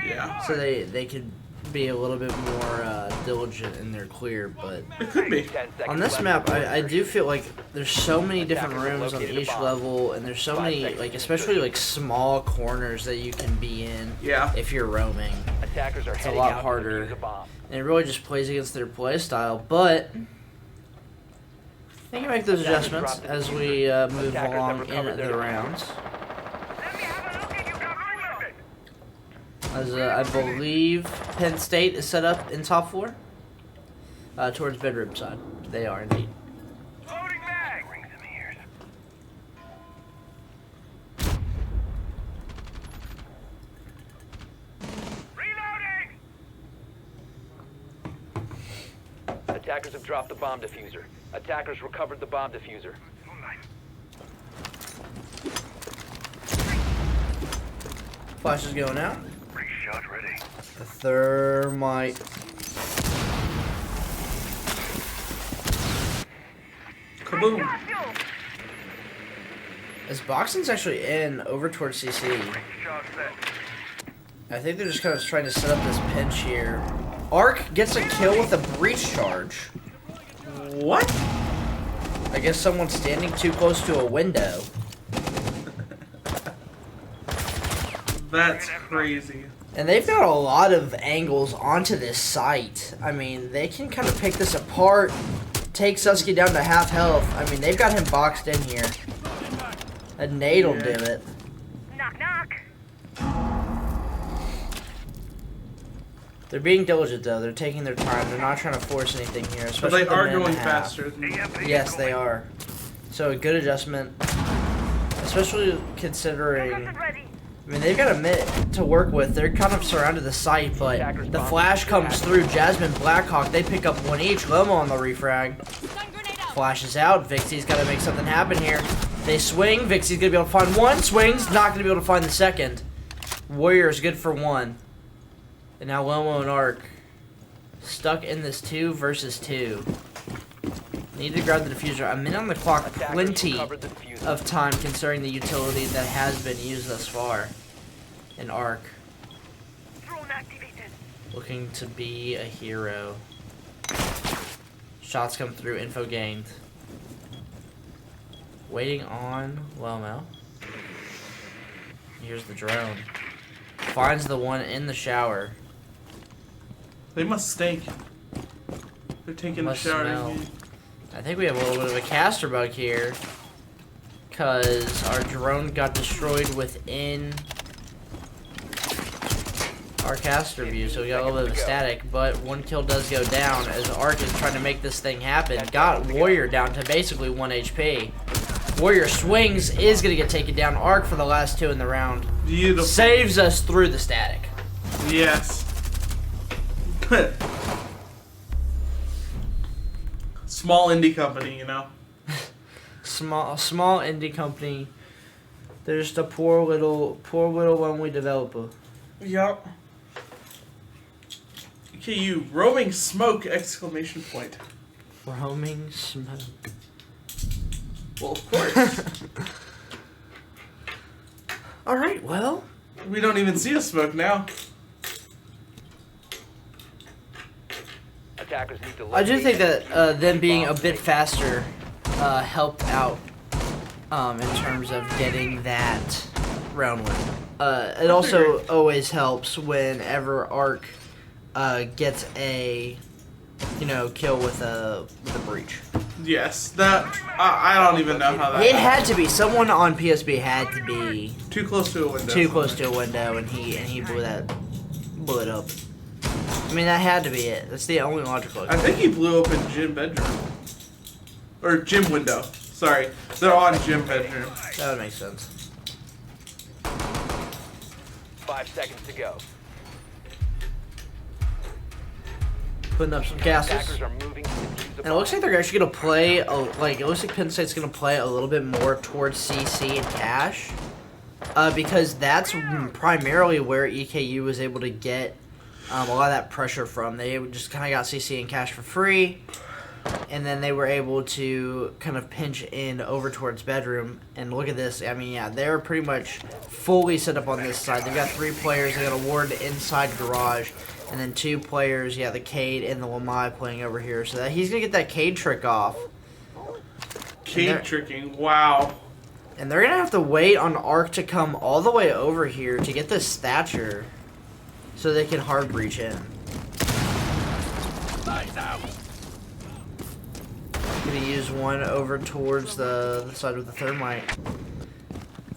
Yeah. So they could be a little bit more diligent in their clear, but It could be. 10 seconds on this left map, before I do feel like there's so many different Attackers have rooms on located a each bomb. level, and there's so 5 many, seconds like, to especially insertion. like small corners that you can be in Yeah. if you're roaming. Attackers are It's a heading lot out to harder. defuse a bomb. And it really just plays against their play style, but they can make those adjustments as we move Attackers have along recovered in their the defuse. rounds. As I believe Penn State is set up in top floor towards bedroom side. They are indeed. Loading mag. Ring some ears. Reloading. Attackers have dropped the bomb diffuser. Attackers recovered the bomb diffuser. Flash is going out. Free shot ready. The thermite. Kaboom. As boxing's actually in over towards CC. Shot set. I think they're just kind of trying to set up this pinch here. Arc gets a kill with a breach charge. What? I guess someone's standing too close to a window. That's crazy. And they've got a lot of angles onto this site. I mean, they can kind of pick this apart, take Susky down to half health. I mean, they've got him boxed in here. A nade will do it. Knock, knock. They're being diligent, though. They're taking their time. They're not trying to force anything here, But especially they with the are men going and a half. faster. Yes, they are. So a good adjustment, especially considering. Ready. I mean, they've got a minute to work with. They're kind of surrounded the site, but the flash comes through. Jasmine, Blackhawk, they pick up one each. Lomo on the refrag. Stun grenade out. Flashes out. Vixie's got to make something happen here. They swing. Vixie's going to be able to find one. Swings. Not going to be able to find the second. Warrior's good for one. And now Lomo and Arc stuck in this 2 versus 2. Need to grab the diffuser. A minute on the clock. Attackers Plenty recovered the diffuser. of time considering the utility that has been used thus far. In Arc. Drone activated. Looking to be a hero. Shots come through, info gained. Waiting on Lomo. Here's the drone. Finds the one in the shower. They must stink. They're taking a Must shower. smell. I think we have a little bit of a caster bug here. Because our drone got destroyed within our caster view, so we got a little bit of static, but one kill does go down as Arc is trying to make this thing happen. Got Warrior down to basically 1 HP. Warrior swings, is going to get taken down. Arc for the last 2 in the round. Beautiful. Saves us through the static. Yes. Small indie company, you know. Small indie company. They're just a poor little lonely developer. Yup. EKU, roaming smoke, exclamation point. Roaming smoke. Well, of course. Alright, well. We don't even see a smoke now. Attackers need to I do think locate that them being a bit faster helped out in terms of getting that round win. It also always helps whenever Arc gets a kill with a breach. Yes, that I don't even know how that. It had to be someone on PSB had to be Too close to a window. too close to a window, and he blew it up. I mean, that had to be it. That's the only logical. I think he blew up in gym bedroom. Or gym window. Sorry. They're on gym bedroom. That would make sense. 5 seconds to go. Putting up some castles. Attackers are moving to defuse the And it looks like they're actually gonna play. It looks like Penn State's gonna play a little bit more towards CC and Cash, because that's primarily where EKU was able to get a lot of that pressure from. They just kind of got CC and Cash for free, and then they were able to kind of pinch in over towards bedroom. And look at this. I mean, yeah, they're pretty much fully set up on this side. They've got 3 players. They got a ward inside garage. And then 2 players, yeah, the Cade and the Lamai playing over here. So that he's going to get that Cade trick off. Cade tricking, wow. And they're going to have to wait on Arc to come all the way over here to get this Thatcher so they can hard breach in. Going to use one over towards the side with the thermite.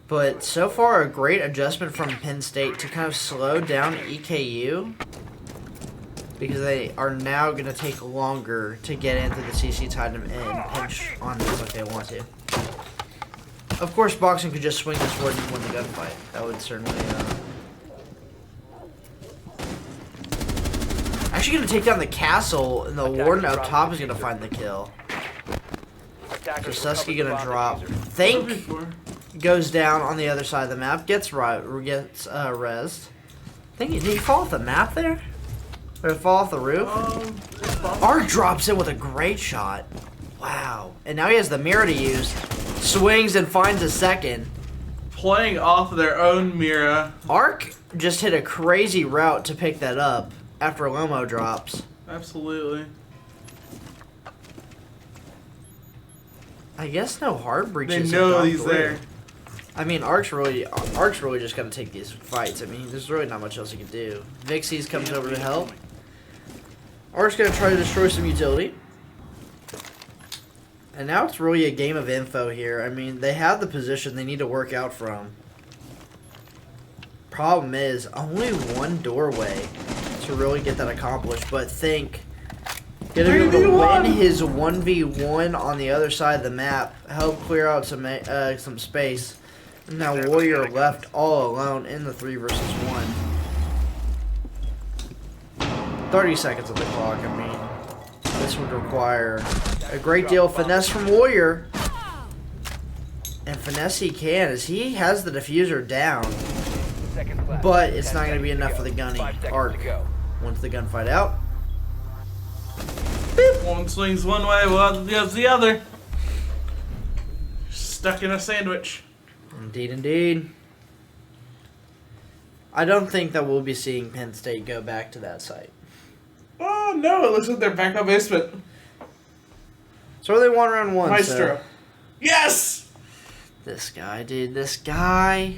But so far, a great adjustment from Penn State to kind of slow down EKU. Because they are now going to take longer to get into the CC Titan and pinch on them if they want to. Of course, Boxing could just swing the sword and win the gunfight. That would certainly... Actually going to take down the castle, and the warden up top is going to find the kill. So Susky going to drop. Think goes down on the other side of the map. Gets rezzed. Think did he fall off the map there? Or fall off the roof? Arc drops in with a great shot. Wow. And now he has the mirror to use. Swings and finds a second. Playing off their own mirror. Arc just hit a crazy route to pick that up after Lomo drops. Absolutely. I guess no hard breaches. They know he's there. I mean, Arc's really just got to take these fights. I mean, there's really not much else he can do. Vixie's comes over to help. Arc's going to try to destroy some utility. And now it's really a game of info here. I mean, they have the position they need to work out from. Problem is, only one doorway to really get that accomplished. But think, gonna be able to win his 1v1 on the other side of the map, help clear out some space. And now Warrior left all alone in the 3 versus 1. 30 seconds of the clock. I mean, this would require a great deal of finesse from Warrior. And finesse he can, as he has the diffuser down. But it's not going to be enough for the gunny. Arc wants the gunfight out. Beep. One swings one way, one goes the other. Stuck in a sandwich. Indeed, indeed. I don't think that we'll be seeing Penn State go back to that site. Oh no, it looks like they're back up basement. So they won round 1. Maestro. So. Yes! This guy, dude. This guy.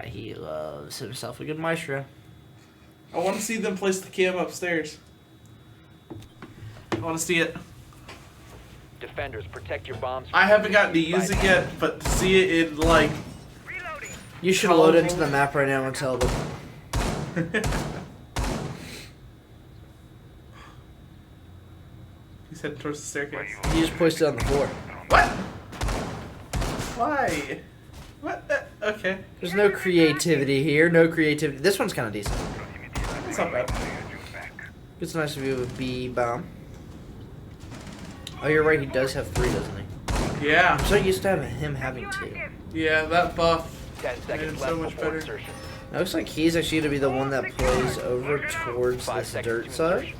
He loves himself a good Maestro. I want to see them place the cam upstairs. I want to see it. Defenders, protect your bombs. I haven't gotten to use it yet, but to see it in, like... You should load into the map right now and tell them. He's heading towards the staircase. He just pushed it on the floor. What? Why? What? Okay. There's no creativity here. No creativity. This one's kind of decent. It's not bad. It's nice of you with B bomb. Oh, you're right. He does have 3, doesn't he? Yeah. I'm so used to him having 2. Yeah, that buff 10 made seconds him left so much before better. insertion. It looks like he's actually going to be the one that plays over towards 5 this seconds dirt to side.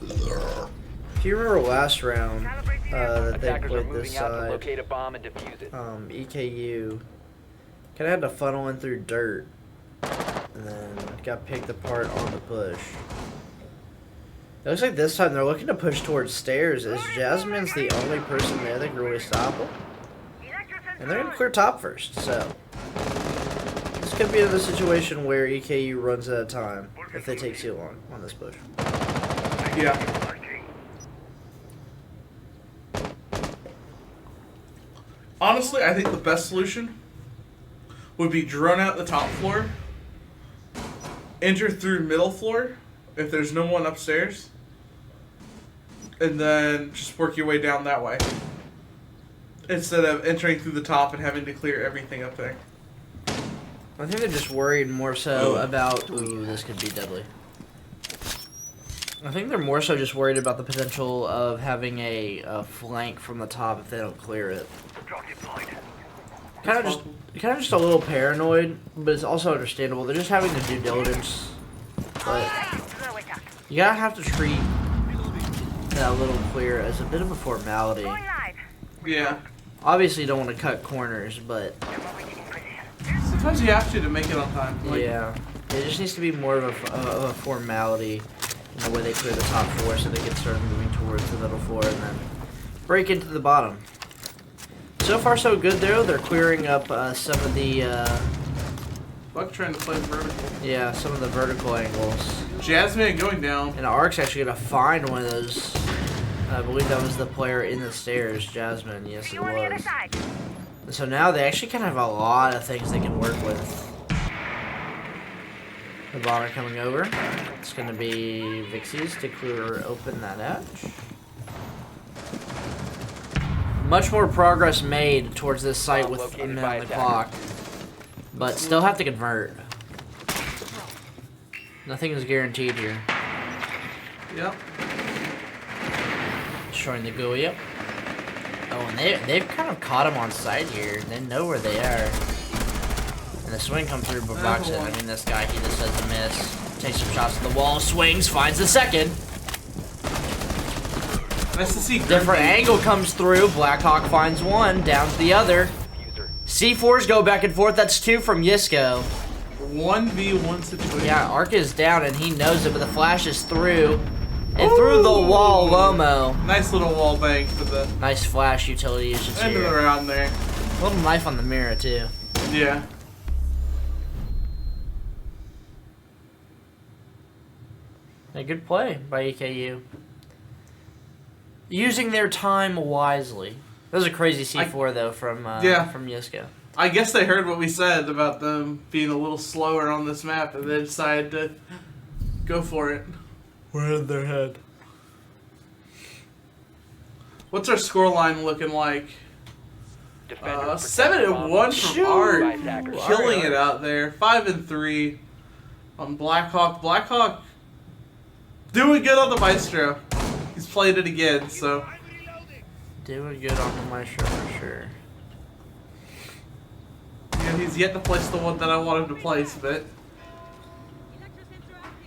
insertion. If you remember last round that they Attackers are played this moving out to side, locate a bomb and defuse it. EKU kind of had to funnel in through dirt and then got picked apart on the push. It looks like this time they're looking to push towards stairs as Jasmine's the only person there that can really stop them. And they're going to clear top first, so this could be another situation where EKU runs out of time if they take too long on this push. Yeah. Honestly, I think the best solution would be drone out the top floor, enter through middle floor if there's no one upstairs, and then just work your way down that way. Instead of entering through the top and having to clear everything up there. I think they're just worried more so about... Ooh, this could be deadly. I think they're more so just worried about the potential of having a flank from the top if they don't clear it. Kind of just a little paranoid, but it's also understandable. They're just having the due diligence. But you gotta have to treat that little clear as a bit of a formality. Yeah. Obviously, you don't want to cut corners, but Sometimes you have to make it on time. Like, yeah. It just needs to be more of a formality in the way they clear the top 4 so they can start moving towards the middle 4 and then break into the bottom. So far so good though. They're clearing up some of the Buck trying to play vertical. some of the vertical angles. Jasmine going down. And Ark's actually gonna find one of those. I believe that was the player in the stairs, Jasmine. Yes, See it you on the other was. side. And so now they actually kind of have a lot of things they can work with. The bomber coming over. It's gonna be Vixie's to clear open that hatch. Much more progress made towards this site with a Located minute by on the attacker. clock. But still have to convert. Nothing is guaranteed here. Yep. Destroying the GUI. Yep. Oh, and they've kind of caught him on site here. They know where they are. And the swing comes through, but blocks it. I mean, this guy, he just doesn't miss. Takes some shots at the wall, swings, finds the second. Nice to see. Different angle comes through. Blackhawk finds one, down to the other. Diffuser. C4s go back and forth. That's 2 from Yisco. 1v1 situation. Yeah, Ark is down and he knows it, but the flash is through. And through the wall, Lomo. Nice little wall bang for the Nice flash utility usage end of the here. round there. Little knife on the mirror, too. Yeah. A good play by EKU. Using their time wisely. That was a crazy C4 though from Yisco. I guess they heard what we said about them being a little slower on this map, and they decided to go for it. We're in their head. What's our scoreline looking like? Defenders 7-1 from Art, by attackers. killing it out there. 5-3 on Blackhawk. Blackhawk doing good on the Maestro. He's played it again, so Doing good on the Maestro for sure. yeah, he's yet to place the one that I want him to place, but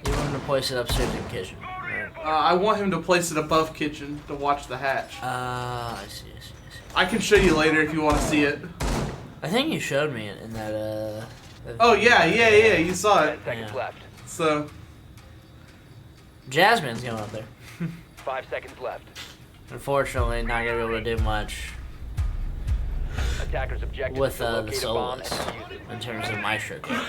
You want him to place it upstairs in the kitchen. Right. I want him to place it above kitchen to watch the hatch. I see. I can show you later if you want to see it. I think you showed me it in that, Oh yeah, you saw 10 it. seconds Yeah. left. So Jasmine's going up there. 5 seconds left. Unfortunately, not going to be able to do much Attackers objective with is to the locate a bomb and solos defuse it. in terms of Maestro games.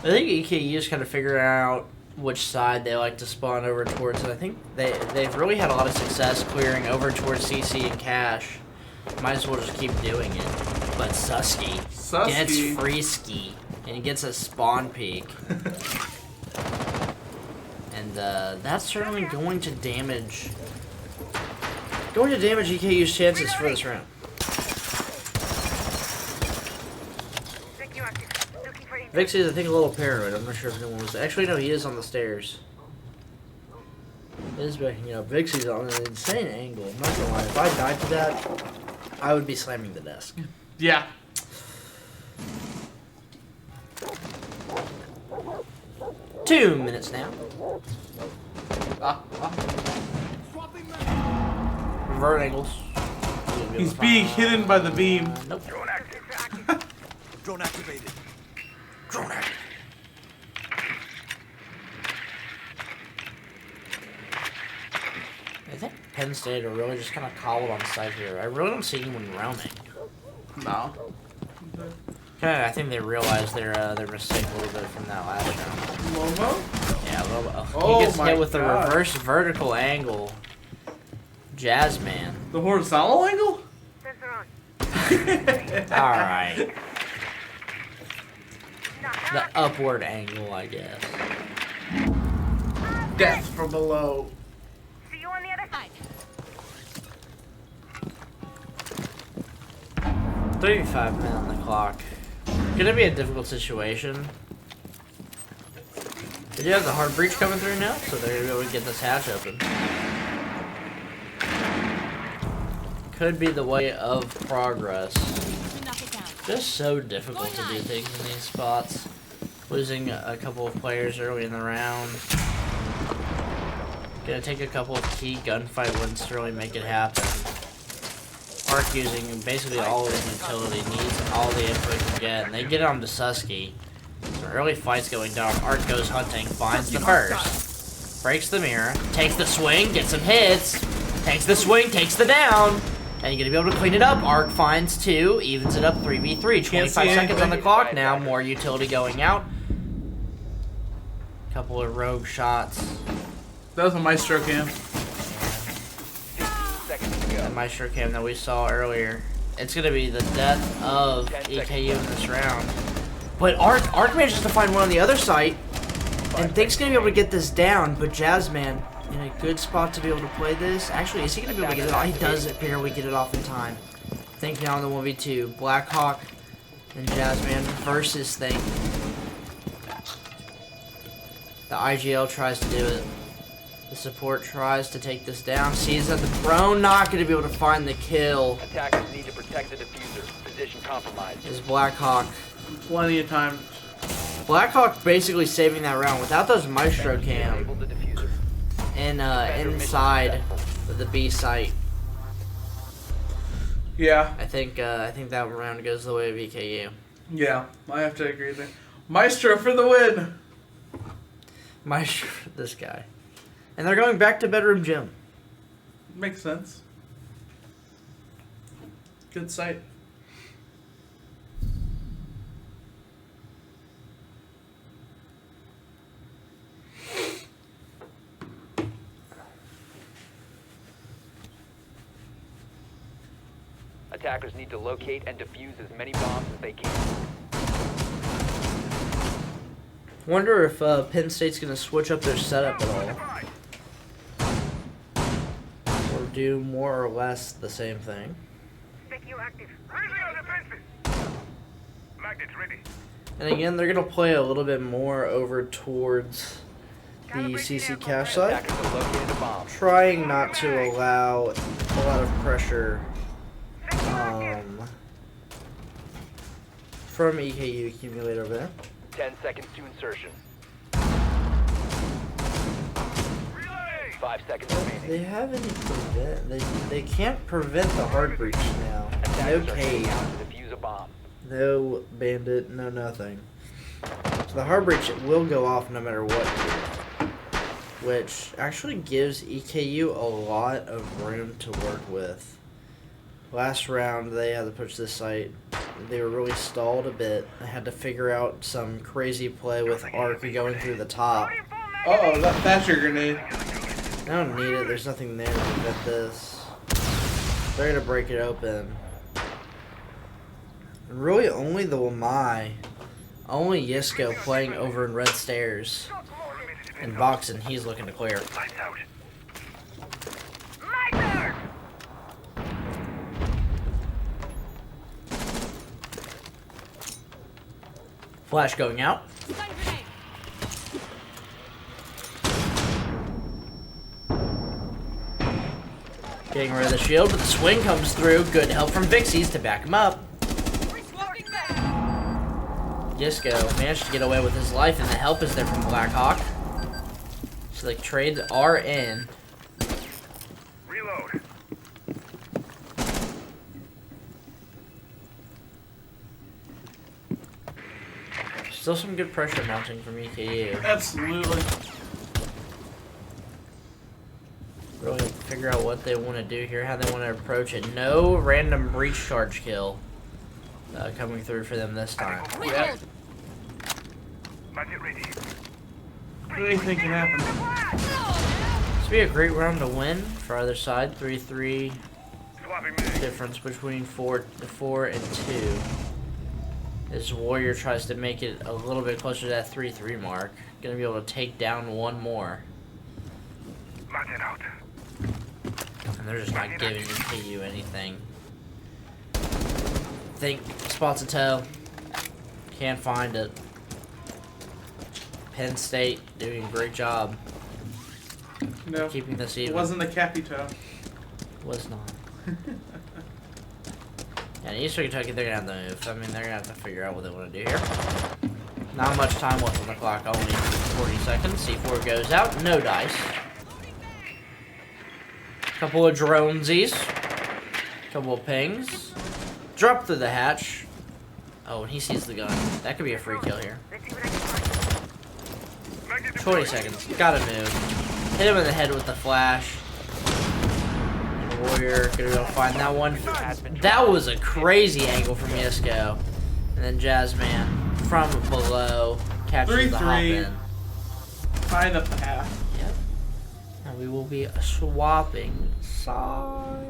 I think EKU is kind of figuring out which side they like to spawn over towards. And I think they've really had a lot of success clearing over towards CC and Cash. Might as well just keep doing it. But Susky gets Susky. free ski and he gets a spawn peek. And that's certainly going to damage EKU's chances for this round. Check you active. Looking for intel. Vixie's, I think, a little paranoid. I'm not sure if anyone was. Actually, no, he is on the stairs. He is backing up. Vixie's on an insane angle. I'm not gonna lie. If I died to that, I would be slamming the desk. yeah. Two minutes now. Revert angles. He's being hidden by the beam. Nope. Drone active. Drone activated. Drone active. I think Penn State are really just kind of coddled on site here. I really don't see anyone roaming. No. Okay, I think they realized their mistake a little bit from that last round. Lomo? Yeah, a little bit. Oh He gets my hit with the God. reverse vertical angle. Jazzman. The horizontal angle? Sensor on. Alright. Knock, The knock. upward angle, I guess. Death from below. See you on the other side. 35 minutes on the clock. Gonna be a difficult situation. They do have the hard breach coming through now, so they're gonna be able to get this hatch open. Could be the way of progress. Just so difficult to do things in these spots. Losing a couple of players early in the round. Gonna take a couple of key gunfight wins to really make it happen. Arc using basically all of his utility, needs all the input he can get, and they get on to Susky. So early fight's going down. Arc goes hunting, finds the first. Breaks the mirror, takes the swing, gets some hits, takes the swing, takes the down. And you're going to be able to clean it up. Arc finds 2, evens it up 3v3. 25 seconds on the clock now. More utility going out. Couple of rogue shots. That was a Maestro cam. 15 seconds to go. That Maestro cam that we saw earlier. It's going to be the death of EKU in this round. But Arc manages to find one on the other site. And thinks going to be able to get this down. But Jazzman in a good spot to be able to play this. Actually, is he going to be able to get it off? He does barely get it off in time. Think now in the 1v2. Blackhawk and Jazzman versus Think. The IGL tries to do it. The support tries to take this down. Sees that the prone not going to be able to find the kill. Attackers need to protect the diffuser. Position compromised. Is Blackhawk. Plenty of time. Blackhawk basically saving that round without those Maestro cam Enable the diffuser. and inside of the B site. Yeah. I think that round goes the way of EKU. Yeah, I have to agree there. Maestro for the win. Maestro, this guy. And they're going back to bedroom gym. Makes sense. Good sight. Attackers need to locate and defuse as many bombs as they can. Wonder if Penn State's going to switch up their setup at all. Or do more or less the same thing. ECAC active. Raising our defenses. Magnets ready. And again, they're going to play a little bit more over towards the CC cache side. Attackers have located a bomb. Trying not to allow a lot of pressure from EKU accumulate over there. 10 seconds to insertion. Reloading. 5 seconds remaining. They have any prevent. They can't prevent the hard breach now. No Attackers are cage, down to defuse a bomb. no bandit, no nothing. So the hard breach will go off no matter what, which actually gives EKU a lot of room to work with. Last round they had to push this site. They were really stalled a bit. They had to figure out some crazy play with Arc going through the top. Uh-oh, that Thatcher grenade. I don't need it. There's nothing there to prevent this. They're gonna break it open. And really, only the Wamai, only Yisko playing over in red stairs and boxing. He's looking to clear. Lights out. Lighter! Flash going out. Getting rid of the shield, but the swing comes through. Good help from Vixies to back him up. Disco managed to get away with his life, and the help is there from Blackhawk. So the trades are in. Reload. Still some good pressure mounting from EKU. Absolutely. Really have to figure out what they want to do here, how they want to approach it. No random breach charge kill coming through for them this time. Yeah. Magnet ready. Anything can happen. This would be a great round to win for either side. 3-3 Swapping mag. difference between 4 and 2. As Warrior tries to make it a little bit closer to that 3-3 mark. Gonna be able to take down one more. Magnet out. And they're just not giving EKU anything. Think spots a toe. Can't find it. Penn State doing a great job No. keeping this It even. wasn't a Capito. Was not. And Eastern Kentucky, they're gonna have to move. I mean, they're gonna have to figure out what they want to do here. Not much time left on the clock. Only 40 seconds. C4 goes out. No dice. Couple of dronesies. Couple of pings. Drop through the hatch. Oh, and he sees the gun. That could be a free kill here. Let's see what I can find. Magnet 20 deployed. seconds. Gotta move. Hit him in the head with the flash. And Warrior gonna be able to find that one. That was a crazy angle from Yisco. And then Jazzman from below catches the hop 3-3. in. Tying up the half. Yep. And we will be swapping sides.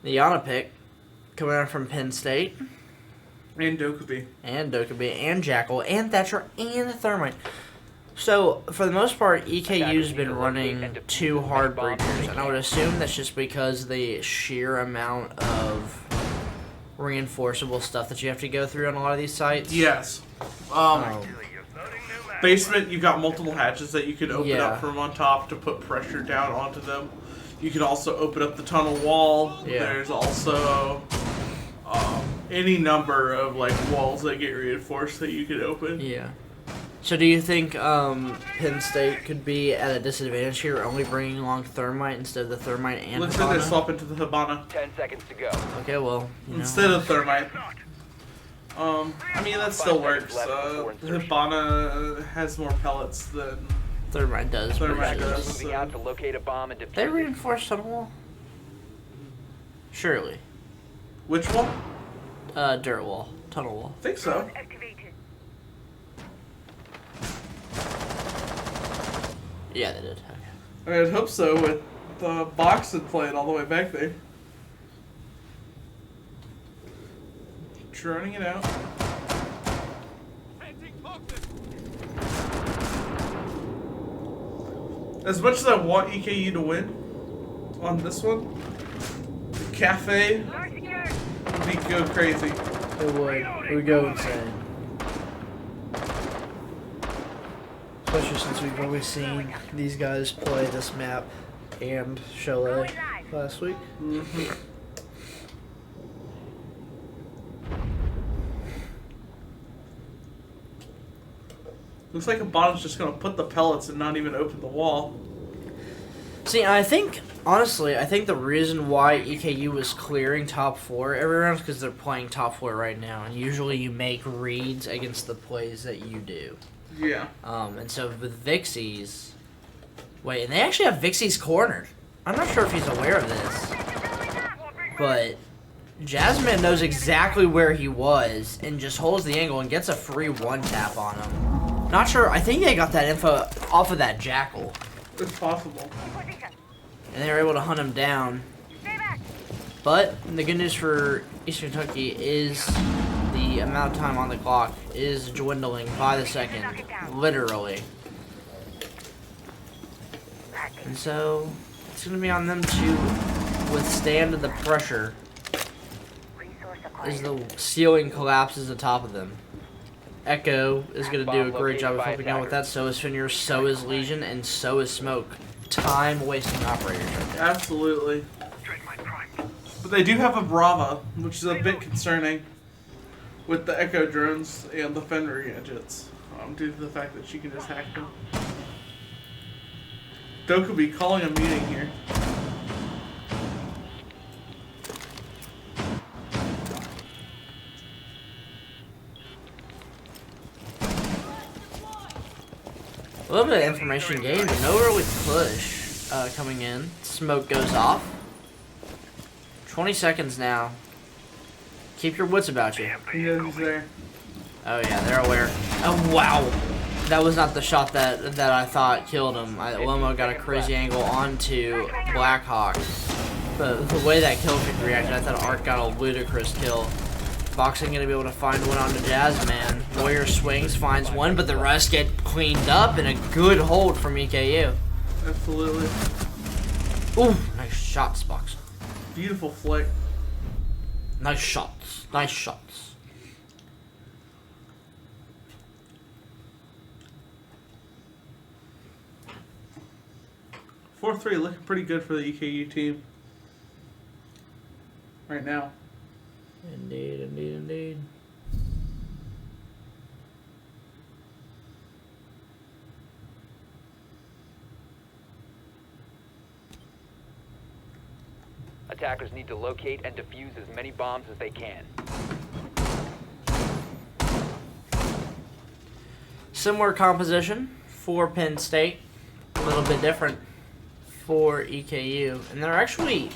The Yana pick coming out from Penn State. And Dokubi. And Dokkaby, and Jackal, and Thatcher, and Thermite. So, for the most part, EKU's been running 2 hard breachers, and I would assume that's just because the sheer amount of reinforceable stuff that you have to go through on a lot of these sites. Yes. Oh, Loading new mag. Basement, you've got multiple hatches that you can open Yeah. up from on top to put pressure down onto them. You can also open up the tunnel wall. Yeah. There's also any number of like walls that get reinforced that you could open. yeah. So do you think Penn State could be at a disadvantage here, only bringing along Thermite instead of the Thermite and Looks like they Hibana? swap into the Hibana 10 seconds to go. Okay, well, you know. instead of Thermite. Not. I mean that still 5 works. seconds left before insertion. Hibana has more pellets than Thermite does. Thermite versus- does. Moving out to locate a bomb and defuse They it. reinforced tunnel wall? Surely. which one? Dirt wall. Tunnel wall. I think so. Activated. Yeah, they did. Okay. I'd hope so with the box and playing all the way back there. Droning it out. As much as I want EKU to win on this one, the cafe Door secured. would be go crazy. It would. It would go insane. Especially since we've always seen these guys play this map and Chalet last week. Looks like Abana's just gonna put the pellets and not even open the wall. See, I think, honestly, I think the reason why EKU was clearing top 4 every round is because they're playing top 4 right now, and usually you make reads against the plays that you do. Yeah. And so with Vixies, wait, and they actually have Vixies cornered. I'm not sure if he's aware of this, but Jasmine knows exactly where he was and just holds the angle and gets a free 1-tap on him. Not sure, I think they got that info off of that Jackal, It's possible. In position. and they were able to hunt him down. Stay back. But the good news for Eastern Kentucky is the amount of time on the clock is dwindling by the second, literally. And so it's going to be on them to withstand the pressure Resource as acquired. the ceiling collapses atop of them. Echo is going to do a great job of Bomb helping out with that. So is Fenrir, so is Legion, and so is Smoke. Time wasting operators right there. Absolutely. Straight my prime. But they do have a Brava, which is a bit concerning with the Echo drones and the Fenrir gadgets, due to the fact that she can just hack them. Dokubi calling a meeting here. A little bit of information gained, but no early push coming in. Smoke goes off. 20 seconds now. Keep your wits about you. He is there. Oh yeah, they're aware. Oh wow, that was not the shot that I thought killed him. Lomo got a crazy angle onto Blackhawk, but the way that kill could react, I thought Ark got a ludicrous kill. Boxing gonna be able to find one onto Jazzman. Warrior swings, finds one, but the rest get cleaned up, and a good hold from EKU. Absolutely. Ooh, nice shots, Boxer. Beautiful flick. Nice shots. Nice shots. 4-3 looking pretty good for the EKU team right now. Indeed, indeed, indeed. Attackers need to locate and defuse as many bombs as they can. Similar composition for Penn State, a little bit different for EKU, and they're actually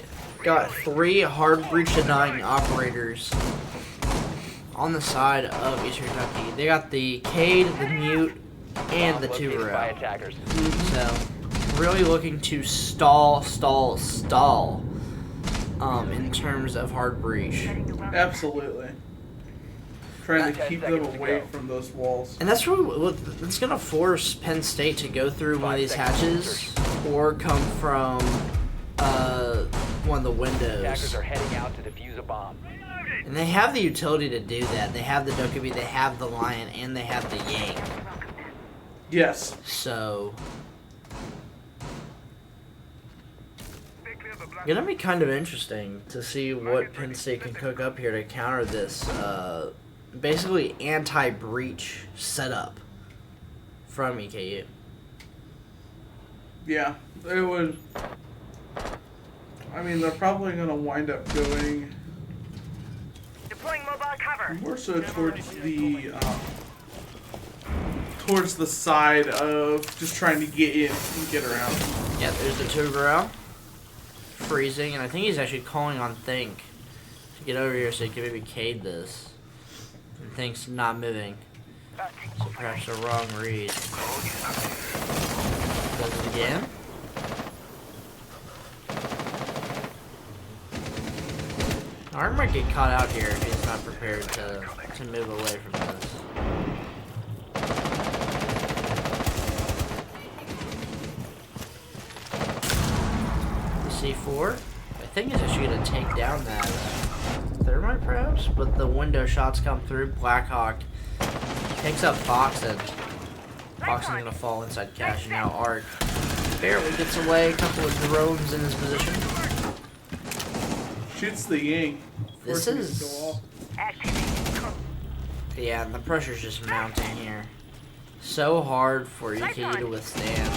got 3 hard breach denying operators on the side of Eastern Kentucky. They got the Cade, the Mute, and the Bomb located by Tuber. attackers. So, really looking to stall in terms of hard breach. Absolutely. Trying to 10 keep them seconds to away go. from those walls. And that's really it's going to force Penn State to go through one of 5 these seconds hatches or come from one of the windows. Attackers are heading out to defuse a bomb. And they have the utility to do that. They have the Dokkaebi, they have the Lion, and they have the Yang. Yes. So, Stay clear of the black. gonna be kind of interesting to see what Penn State can cook up here to counter this basically anti-breach setup from EKU. Yeah. It would. I mean, they're probably going to wind up going Deploying mobile cover. more so towards the side of just trying to get in and get around. Yeah, there's the Tuber freezing, and I think he's actually calling on Think to get over here so he can maybe cade this. And Think's not moving, so perhaps a wrong read. Does it again? Art might get caught out here if he's not prepared to move away from this. C4. I think is actually going to take down that thermite perhaps, but the window shots come through. Blackhawk takes up Fox, and Fox is going to fall inside cache, and now Art barely gets away. A couple of drones in his position. Shoots the Yang. This Forcing it to is... go off. Yeah, and the pressure's just mounting here. So hard for EKU to withstand.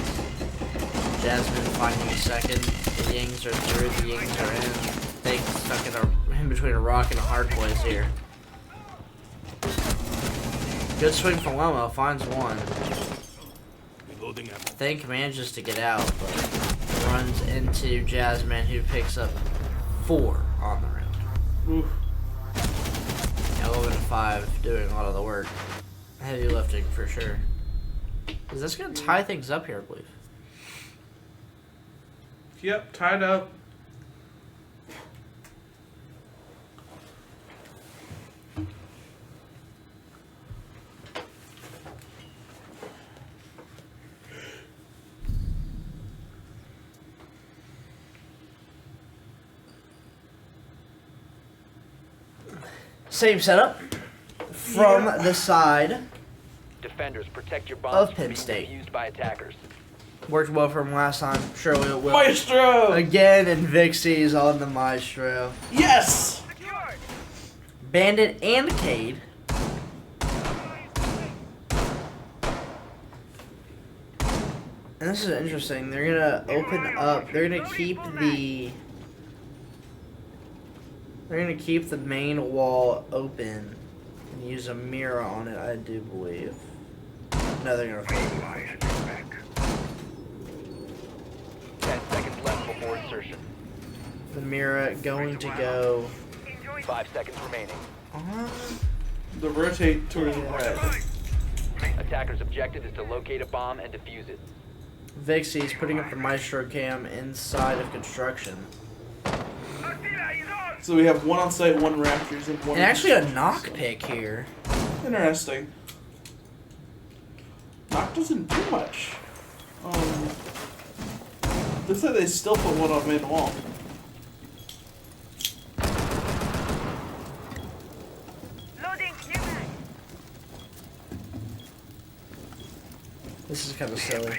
Jasmine finding a second. The Yangs are through. The Yangs are in. They stuck in between a rock and a hard place here. Good swing from Lomo. Finds one. Think manages to get out, but runs into Jasmine, who picks up 4 on the round. Oof. Yeah, 11-5, doing a lot of the work. Heavy lifting for sure. Is this gonna tie things up here, I believe? Yep, tied up. Same setup from the side. Defenders, protect your Of bombs Penn from being State. defused by attackers. Worked well from last time. Surely it will. Maestro! Again, and Vixie's on the Maestro. Yes! Secured. Bandit and Cade. And this is interesting. They're gonna open up. They're gonna keep the. They're gonna keep the main wall open and use a mirror on it, I do believe. No, they're gonna fold it. 10 seconds left before insertion. The mirror going to go 5 seconds remaining. on. The rotate towards the red. Attacker's objective is to locate a bomb and defuse it. Vixie's putting up the Maestro cam inside of construction. So we have one on site, one rafters, and one. And actually a knock pick here. Interesting. Knock doesn't do much. Looks like they still put one on main wall. Loading new mag. This is kind of silly.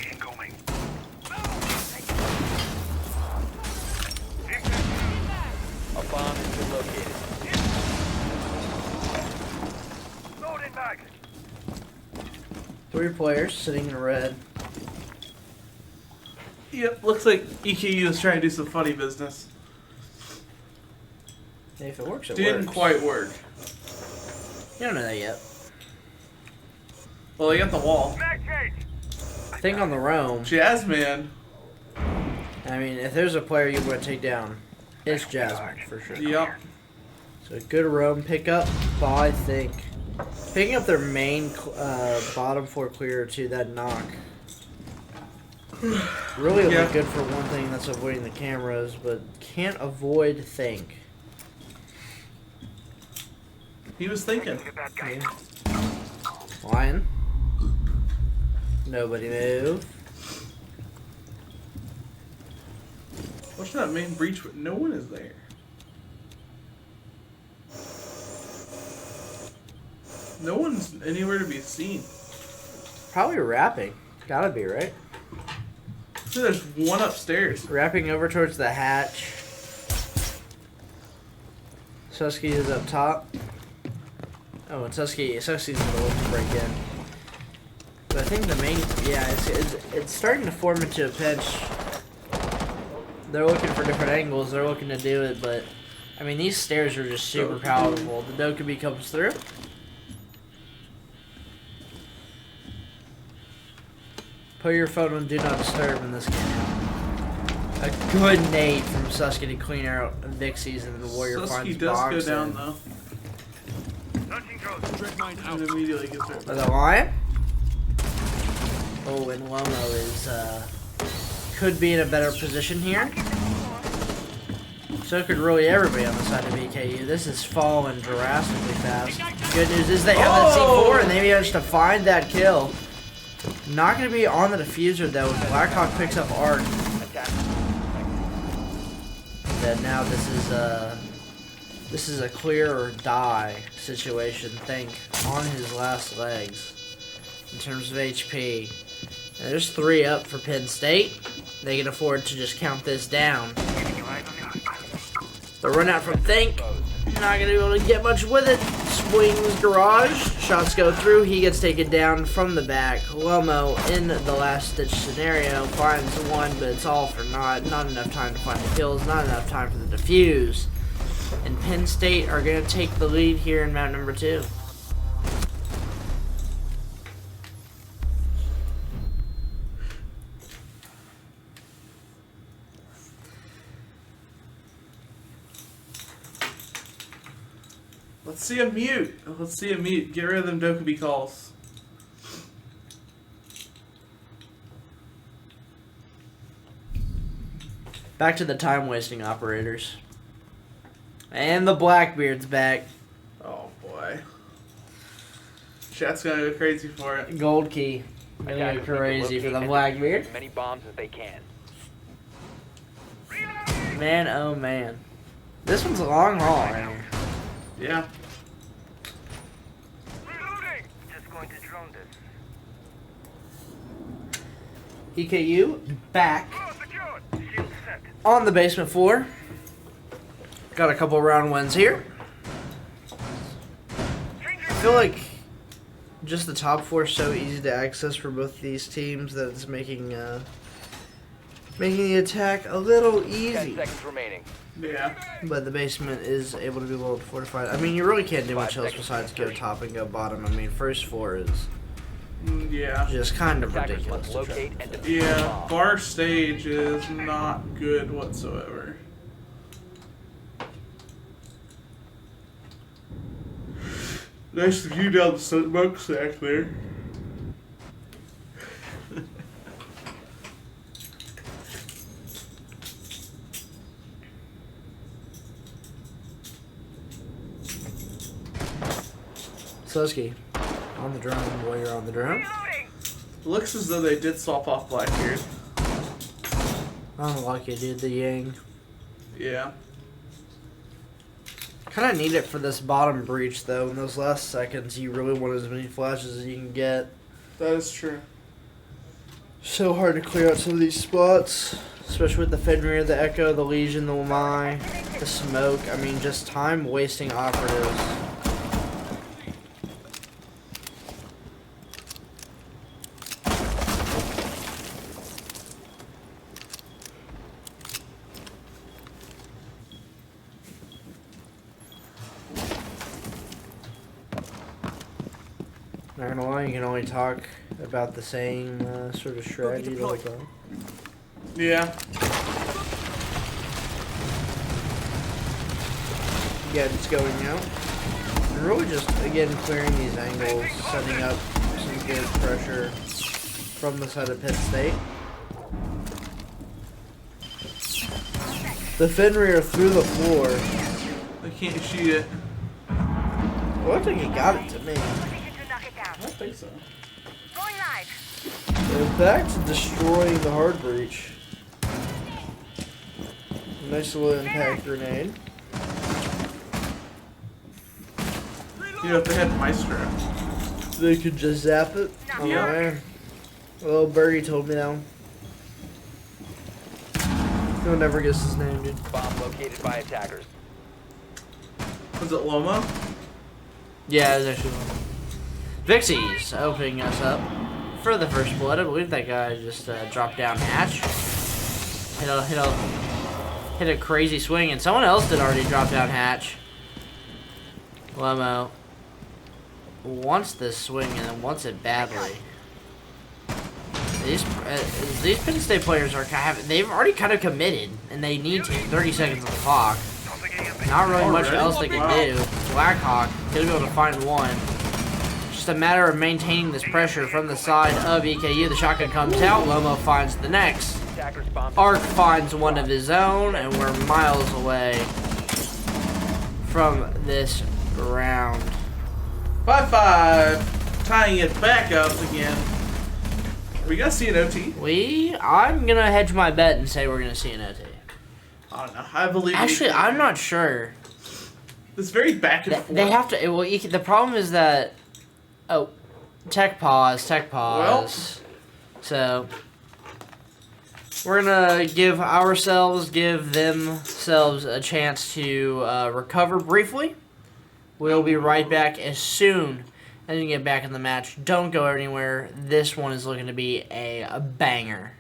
3 players sitting in red. Yep, looks like EKU is trying to do some funny business. Hey, if it works, it Didn't works. quite work. You don't know that yet. Well, they got the wall. Mag change. I think on the roam, Jazzman. I mean, if there's a player you want to take down, it's Jasmine for sure. Yep. So good roam pickup, but I think picking up their main bottom 4 clear to that knock. Really only Yeah. good for one thing, that's avoiding the cameras, but can't avoid think. He was thinking. Look at that guy. Lion. Nobody move. What's that main breach? No one is there. No one's anywhere to be seen. Probably wrapping. Gotta be, right? So there's one upstairs. Wrapping over towards the hatch. Susky is up top. Oh, and Suski's gonna look to break in. But I think the main, yeah, it's starting to form into a pinch. They're looking for different angles. They're looking to do it, but I mean these stairs are just super powerful. The Dokkaebi comes through. Put your phone on Do Not Disturb in this game. A good nade from Susky to clean out Vixies, and the Warrior Susky finds does box. go down and- though. Launching drones. And immediately gets hurt. By the Lion. Oh, and Lomo is could be in a better position here. So could really everybody on the side of EKU. This is falling drastically fast. Good news is they have that C4 and they managed to find that kill. Not going to be on the diffuser though. When Blackhawk picks up Arc. That now this is a clear or die situation. Think on his last legs in terms of HP. And there's 3 up for Penn State. They can afford to just count this down. The run out from Think. Not gonna be able to get much with it. Swings garage. Shots go through. He gets taken down from the back. Lomo in the last ditch scenario finds one, but it's all for naught. Not enough time to find the kills. Not enough time for the defuse. And Penn State are gonna take the lead here in map number 2. Let's see a mute. Let's see a mute. Get rid of them Dokkaebi calls. Back to the time-wasting operators. And the Blackbeard's back. Oh boy. Chat's gonna go crazy for it. Gold key. Gonna go Attackers need to crazy for locate the and Blackbeard. defuse as many bombs as they can. Man, oh man. This one's a long haul right here. Yeah. Reloading. Just going to drone this. EKU back Door secured. Shield set. on the basement floor. Got a couple round wins here. I feel like just the top 4 is so easy to access for both these teams that it's making the attack a little 10 easy. seconds remaining. Yeah. But the basement is able to be a little fortified. I mean, you really can't do much 5 else seconds besides to go top and go bottom. I mean, first 4 is Yeah. just kind of Attackers ridiculous. must To try. locate and defuse the Yeah. bomb. Bar stage is not good whatsoever. Nice view down the smokestack there. Susky on the drone while you're on the drone. Reloading. Looks as though they did swap off Blackbeard. Unlucky, dude. The Yang. Yeah. Kind of need it for this bottom breach, though. In those last seconds, you really want as many flashes as you can get. That is true. So hard to clear out some of these spots, especially with the Fenrir, the Echo, the Legion, the Lamai, the Smoke. I mean, just time-wasting operatives. Not gonna lie, you can only talk about the same sort of strategy the whole time. Yeah. Yeah, just going out. And really just, again, clearing these angles, setting up some good pressure from the side of Penn State. The Fenrir through the floor. They can't shoot it. Well, I think he got it to me. Position to knock it down. I don't think so. Going live. And back to destroying the hard breach. Nice little impact grenade. You know, if they had Maestro. They could just zap it. Oh, Yeah. man. Well, Bergie told me that. He'll never guess his name, dude. Bomb located by attackers. Was it Loma? Yeah, it's actually one. Vixie's opening us up for the first blood. I believe that guy just dropped down hatch. Hit a crazy swing, and someone else did already drop down hatch. Lomo wants this swing and then wants it badly. These Penn State players are they've already kind of committed, and they need to. 30 seconds on the clock. Not really much else they can do. Blackhawk could be able to find one. Just a matter of maintaining this pressure from the side of EKU. The shotgun comes out. Lomo finds the next. Attackers bomb. Arc finds one of his own, and we're miles away from this round. 5-5. Tying it back up again. Are we gonna see an OT? I'm gonna hedge my bet and say we're gonna see an OT. I don't know. I believe. Actually, I'm not sure. It's very back and forth. They have to. Well, the problem is that. Oh, tech pause. Well. So we're gonna give themselves a chance to recover briefly. We'll be right back as soon as you get back in the match. Don't go anywhere. This one is looking to be a banger.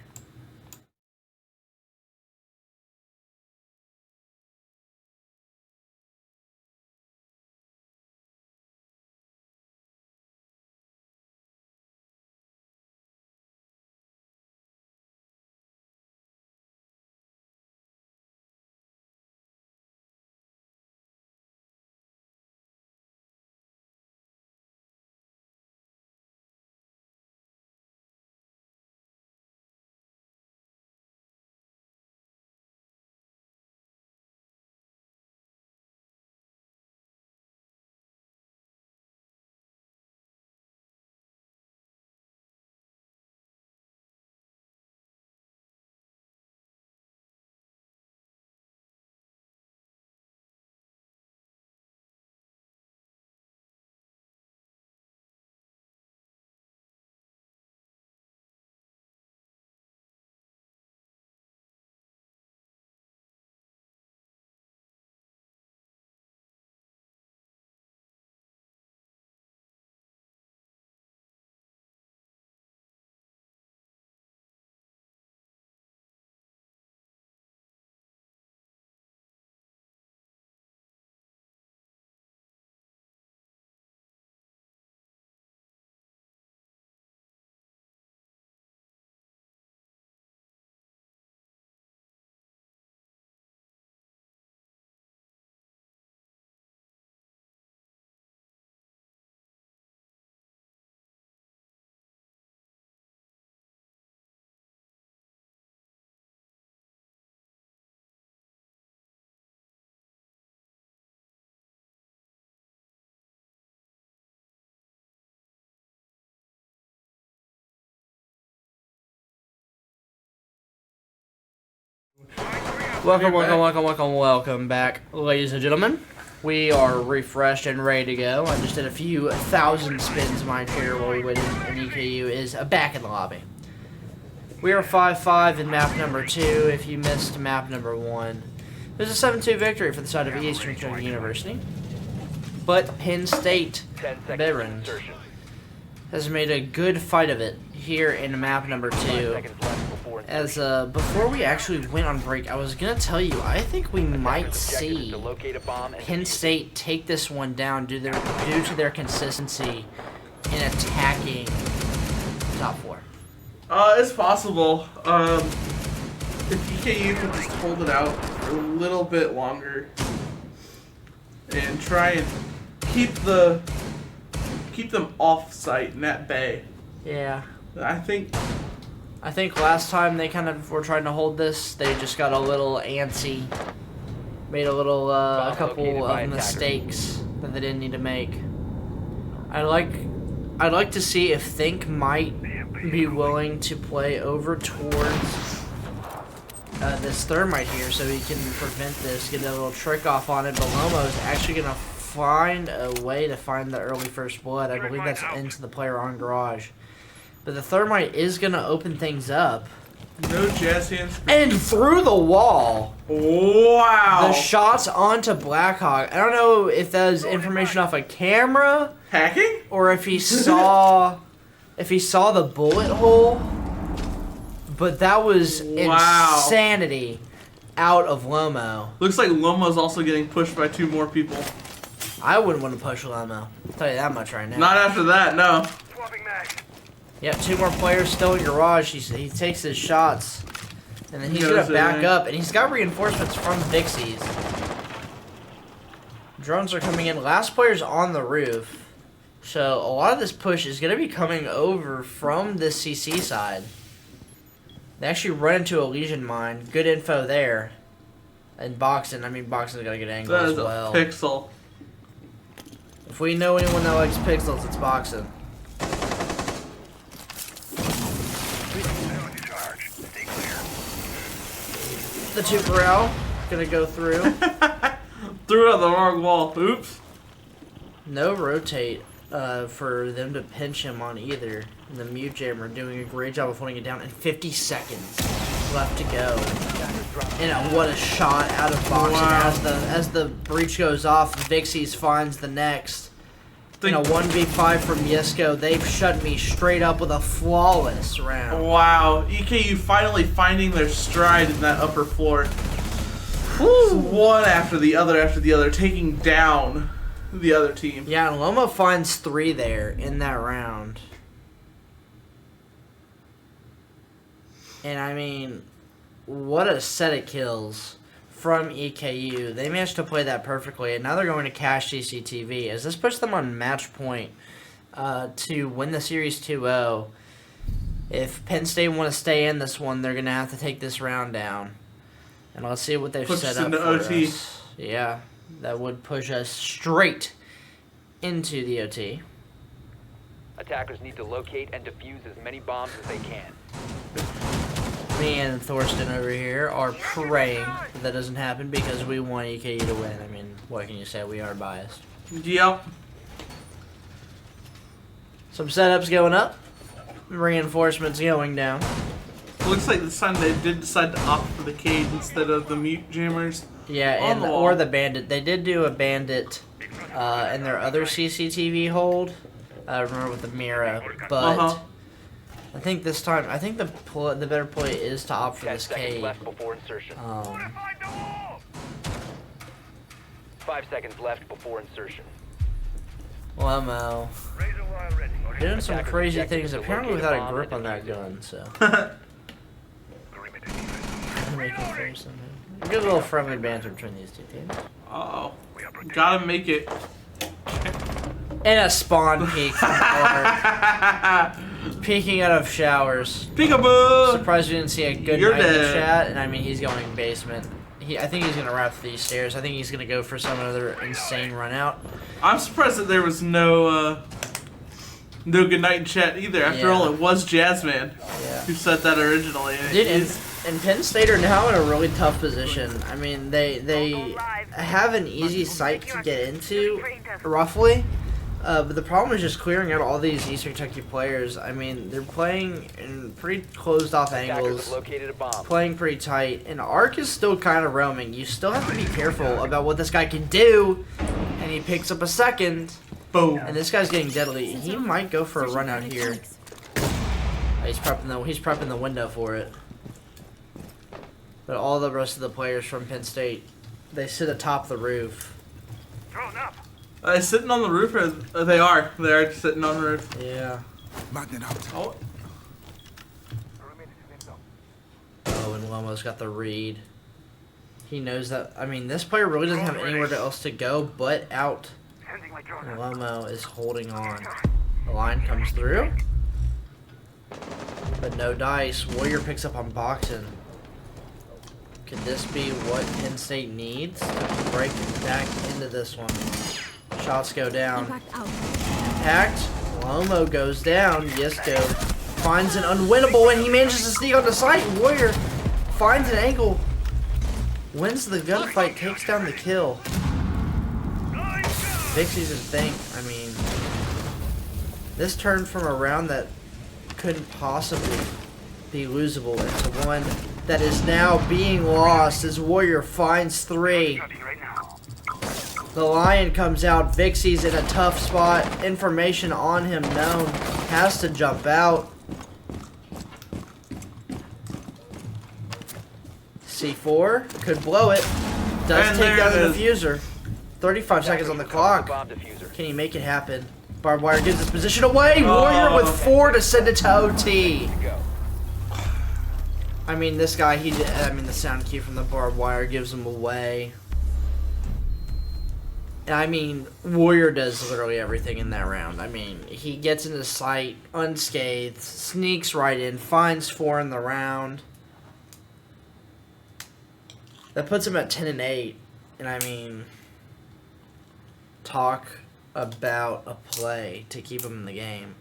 Welcome back, ladies and gentlemen. We are refreshed and ready to go. I just did a few thousand spins my chair while we waited, and EKU is back in the lobby. We are 5-5 in map number 2. If you missed map number 1, there's a 7-2 victory for the side of Eastern Kentucky University. But Penn State, 10 seconds Behrend, insertion. has made a good fight of it here in map number 2. 5 seconds left before As insertion. before we actually went on break, I was gonna tell you, I think we might Attackers' objective is see to locate a bomb and Penn defuse it. State take this one down due to their consistency in and attacking top 4. It's possible. If EKU could just hold it out for a little bit longer and try and keep them off site in that bay. Yeah. I think last time they kind of were trying to hold this, they just got a little antsy. Made a couple of mistakes that they didn't need to make. I'd like to see if Think might be willing to play over towards this thermite here so he can prevent this, get a little trick off on it. But Lomo's actually going to find a way to find the early first blood. I believe that's into the player on garage. But the thermite is going to open things up. No jazz hands. And through the wall. Wow. The shots onto Blackhawk. I don't know if that was information off a camera. Hacking? Or if he saw the bullet hole. But that was insanity out of Lomo. Looks like Lomo's also getting pushed by 2 more people. I wouldn't want to push Lomo. I'll tell you that much right now. Not after that, no. Swapping mag. Yep, 2 more players still in garage. He takes his shots. And then he's going to back up. And he's got reinforcements from Vixies. Drones are coming in. Last player's on the roof. So a lot of this push is going to be coming over from this CC side. They actually run into a Legion mine. Good info there. And Boxen. I mean, Boxen's got a good angle That as is a well. pixel. If we know anyone that likes pixels, it's Boxen. Stay clear. The 2 Corral gonna go through. Threw out the wrong wall. Oops. No rotate for them to pinch him on either. And the Mute Jammer doing a great job of holding it down. And 50 seconds left to go. And what a shot out of Boxen. Wow. As the breach goes off, Vixies finds the next. In a 1v5 from Yisco, they've shut me straight up with a flawless round. Wow. EKU finally finding their stride in that upper floor. So one after the other, taking down the other team. Yeah, and Lomo finds 3 there in that round. And I mean, what a set of kills from EKU. They managed to play that perfectly, and now they're going to cash CCTV as this puts them on match point to win the series 2-0. If Penn State want to stay in this one, they're going to have to take this round down. And let's see what they've set up for OT. us. Yeah, that would push us straight into the OT. Attackers need to locate and defuse as many bombs as they can. Me and Torsten over here are praying that doesn't happen because we want EKU to win. I mean, what can you say? We are biased. Yep. Some setups going up. Reinforcements going down. Looks like this time they did decide to opt for the Cade instead of the Mute Jammers. Yeah, and or the Bandit. They did do a Bandit in their other CCTV hold. Remember with the Mira, but I think this time, the better play is to opt for 10 this seconds Cade. left before insertion. 5 seconds left before insertion. Lomo Razor wire ready. doing some Attackers crazy objective things. is to Apparently locate a without a bomb grip and on that defuse it. gun, so. Perimeter. Making for something. A good little friendly banter between these two teams. Uh-oh. Gotta make it. And a spawn peek from Art. Peeking out of showers. Peekaboo! Surprised we didn't see a good You're night in the dead. chat. And I mean, he's going basement. I think he's gonna wrap these stairs. I think he's gonna go for some other insane run out. I'm surprised that there was no good night in chat either. After Yeah. all, it was Jazzman Yeah. who said that originally. And Dude, it is- and Penn State are now in a really tough position. I mean, they have an easy site to get into, roughly. But the problem is just clearing out all these Eastern Kentucky players. I mean, they're playing in pretty closed off Attackers have angles, located a bomb. playing pretty tight, and Ark is still kind of roaming. You still have to be careful about what this guy can do, and he picks up a second, boom. and this guy's getting deadly. He might go for a run out here. He's prepping the window for it. But all the rest of the players from Penn State, they sit atop the roof. Thrown up. Are they sitting on the roof, or they are? They are sitting on the roof. Yeah. Magnet out. Oh, Oh, and Lomo's got the read. He knows that. I mean, this player really doesn't have anywhere else to go but out. Sending my drone. And Lomo is holding on. The line comes through. But no dice. Warrior picks up on boxing. Could this be what Penn State needs to break back into this one? Shots go down. Impact. Lomo goes down. Yesko finds an unwinnable and he manages to sneak on the site. Warrior finds an angle. Wins the gunfight. Takes down the kill. Vixie's a think. I mean, this turned from a round that couldn't possibly be losable into one that is now being lost as Warrior finds 3. Right now. The Lion comes out. Vixie's in a tough spot. Information on him known. Has to jump out. C4 could blow it. Does And take down there the it is. diffuser. 35 seconds on the clock. Bomb diffuser. Can he make it happen? Barbed wire gives his position away. Oh. Warrior with 4 to send it to OT. Go. I mean, this guy, the sound cue from the barbed wire gives him away. I mean, Warrior does literally everything in that round. I mean, he gets into sight unscathed, sneaks right in, finds 4 in the round. That puts him at 10 and 8. And I mean, talk about a play to keep him in the game.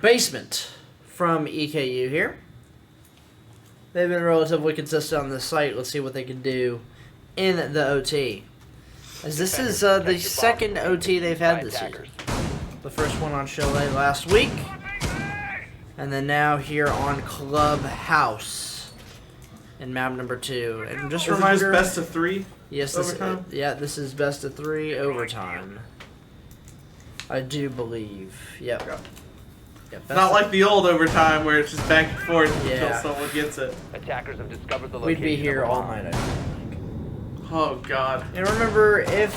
Basement from EKU here. They've been relatively consistent on this site. Let's see what they can do in the OT. As this is the second OT they've had this season. The first one on Chalet last week. And then now here on Clubhouse in map number 2. And just a is it reminder, just best of 3? yes, this, overtime? this is best of 3 overtime. I do believe. Yep. Yep, Not like the old overtime where it's just back and forth until Yeah. someone gets it. Attackers have discovered the we'd location. be here of the all bomb. night. I think. Oh god. And remember, if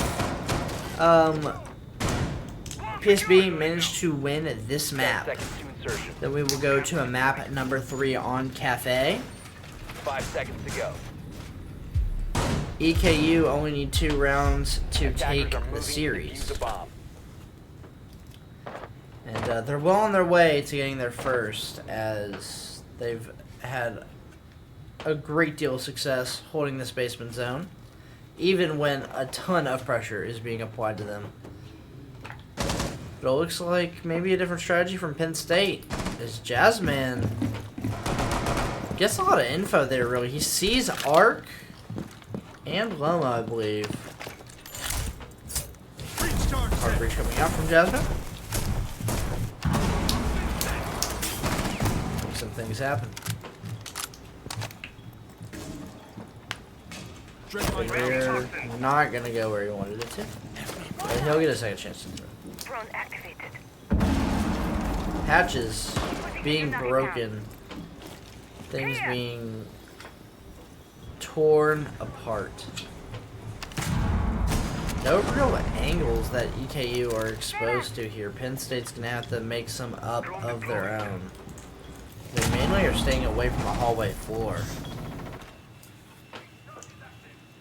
PSB managed to win this 10 map, seconds to insertion. then we will go to a map number 3 on Cafe. 5 seconds to go. EKU only need 2 rounds to Attackers take are the moving to defuse series. the bomb. And they're well on their way to getting their first, as they've had a great deal of success holding this basement zone, even when a ton of pressure is being applied to them. But it looks like maybe a different strategy from Penn State, as Jazzman gets a lot of info there, really. He sees Arc and Lomo, I believe. Hard breach coming out from Jasmine. Make some things happen. We're not gonna go where he wanted it to. But he'll get a second chance to throw. Drone activated. Hatches being broken. Things being torn apart. No real angles that EKU are exposed to here. Penn State's gonna have to make some up of their own. They mainly are staying away from the hallway floor.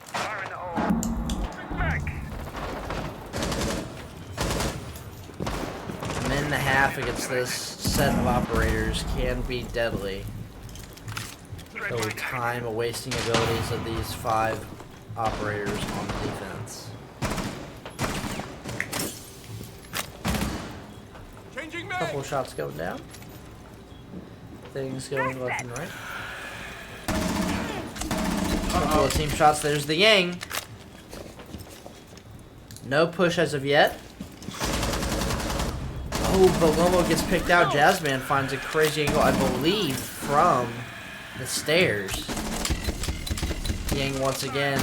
Fire in the hole. Back. A minute and a half against this set of operators can be deadly. The time wasting abilities of these 5 operators on the defense. Couple of shots going down. Things going left and right. Couple of team shots. There's the Yang. No push as of yet. Oh, but Lomo gets picked out. Jazzman finds a crazy angle, I believe, from the stairs. Yang once again.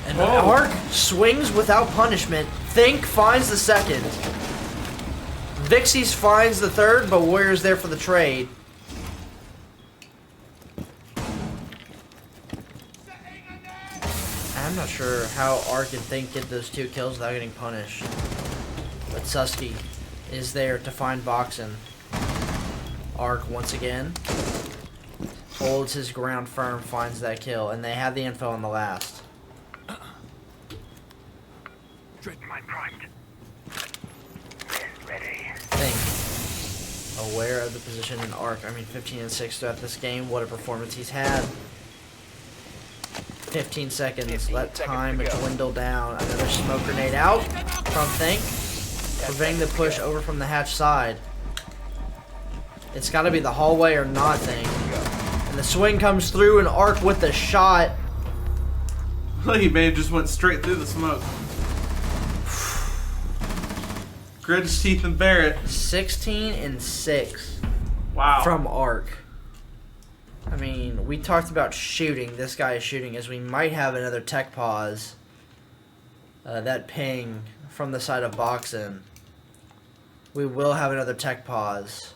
And Arc swings without punishment. Think finds the second. Vixie's finds the third, but Warrior's there for the trade. I'm not sure how Ark and Think get those 2 kills without getting punished. But Susky is there to find Boxen. Ark once again holds his ground firm, finds that kill, and they have the info on the last. My primed. Ready. Think aware of the position in Ark. I mean, 15 and 6 throughout this game. What a performance he's had. 15 seconds. 15 Let seconds time to go. dwindle down. Another smoke grenade out from Think, preventing the push over from the hatch side. It's got to be the hallway or not, Think. And the swing comes through, and Ark with the shot. He may have just went straight through the smoke. Grit his teeth and bear it. 16 and 6 Wow. from Ark. I mean, we talked about shooting. This guy is shooting, as we might have another tech pause. That ping from the side of Boxen. We will have another tech pause.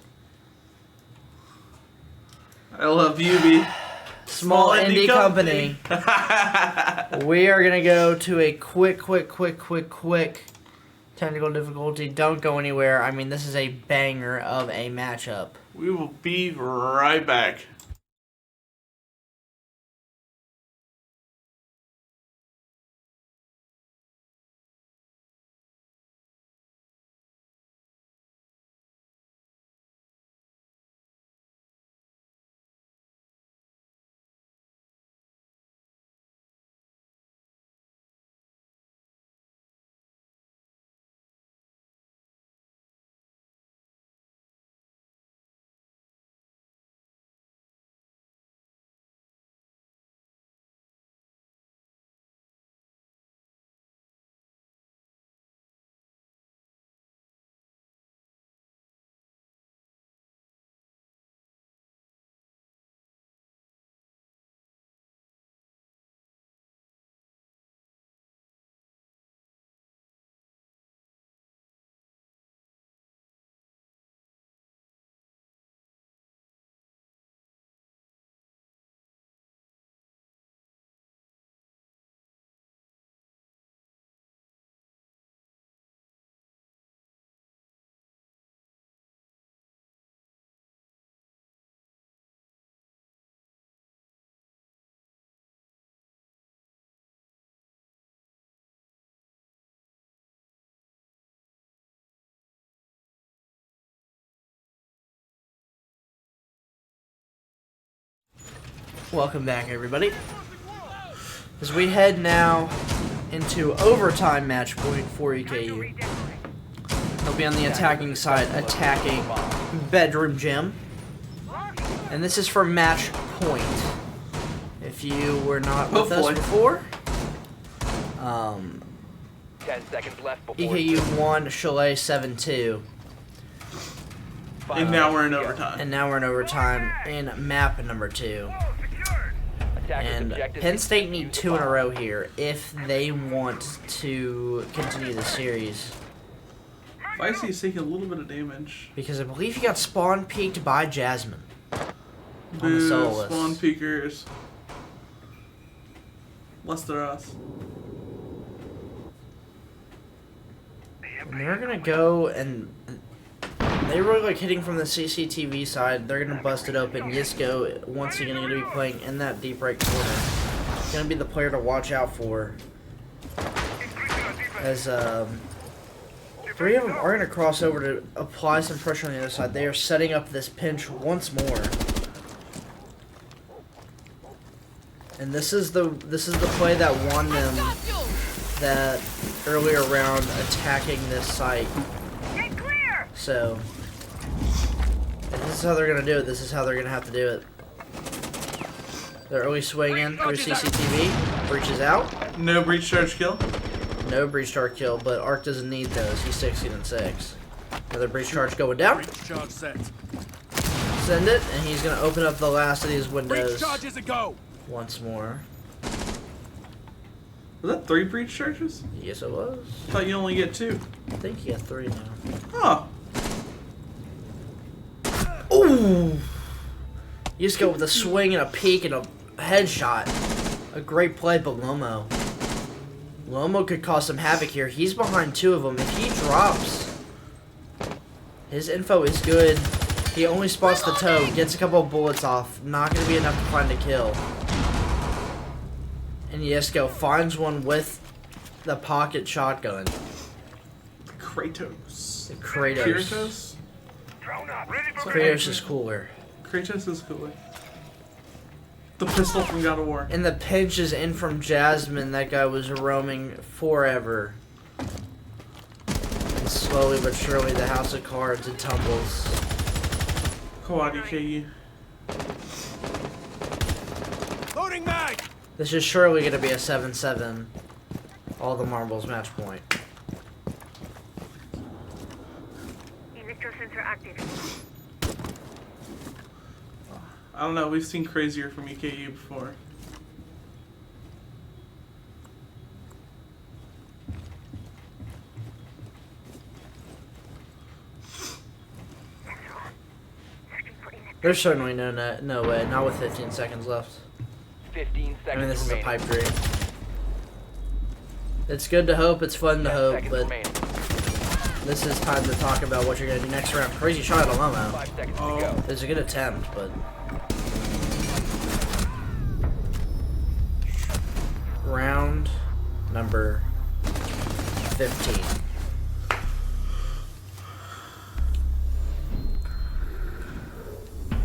I love you, B. Small indie company. We are going to go to a quick technical difficulty. Don't go anywhere. I mean, this is a banger of a matchup. We will be right back. Welcome back, everybody. As we head now into overtime match point for EKU. He'll be on the attacking side, attacking Bedroom Gym. And this is for match point. If you were not with us before, 10 seconds left before EKU won, Chalet 7-2. And now we're in overtime. And now we're in overtime in map number 2. And Penn State need 2 in a row here if they want to continue the series. Vicey's taking a little bit of damage. Because I believe he got spawn peeked by Jasmine. On the Boo, soloist. spawn peekers. Less than us. And they're gonna go and they really like hitting from the CCTV side. They're gonna bust it open. Yisko once again gonna be playing in that deep right corner. Gonna be the player to watch out for. As 3 of them are gonna cross over to apply some pressure on the other side. They are setting up this pinch once more. And this is the play that won them that earlier round attacking this site. Get clear! So, if this is how they're going to do it, this is how they're going to have to do it. They're early swing in through CCTV, breaches out. No breach charge kill. No breach charge kill, but Ark doesn't need those. He's 16 and 6. Another breach charge going down. Breach charge set. Send it, and he's going to open up the last of these windows Breach charges a go. once more. Was that 3 breach charges? Yes, it was. I thought you only get 2. I think he got 3 now. Huh. Ooh! You just go with a swing and a peek and a headshot. A great play, Balomo. Lomo could cause some havoc here. He's behind 2 of them. If he drops, his info is good. He only spots the toe, gets a couple of bullets off. Not going to be enough to find a kill. And Yesko finds one with the pocket shotgun. Kratos. Kratos. Kratos? Drone up. Ready for Kratos is cooler. Kratos is cooler. The pistol from God of War. And the pinch is in from Jasmine. That guy was roaming forever. And slowly but surely, the house of cards, it tumbles. Quad EKU. Loading mag. This is surely going to be a 7-7. All the marbles match point. Evictor sensor active. I don't know, we've seen crazier from EKU before. There's certainly no way. Not with 15 seconds left. 15 seconds I mean, this is a remaining. pipe dream. It's good to hope. It's fun to 10 hope, seconds but remaining. this is time to talk about what you're going to do next round. Crazy shot at Lomo. 5 seconds to Oh. go. It's a good attempt, but round number 15.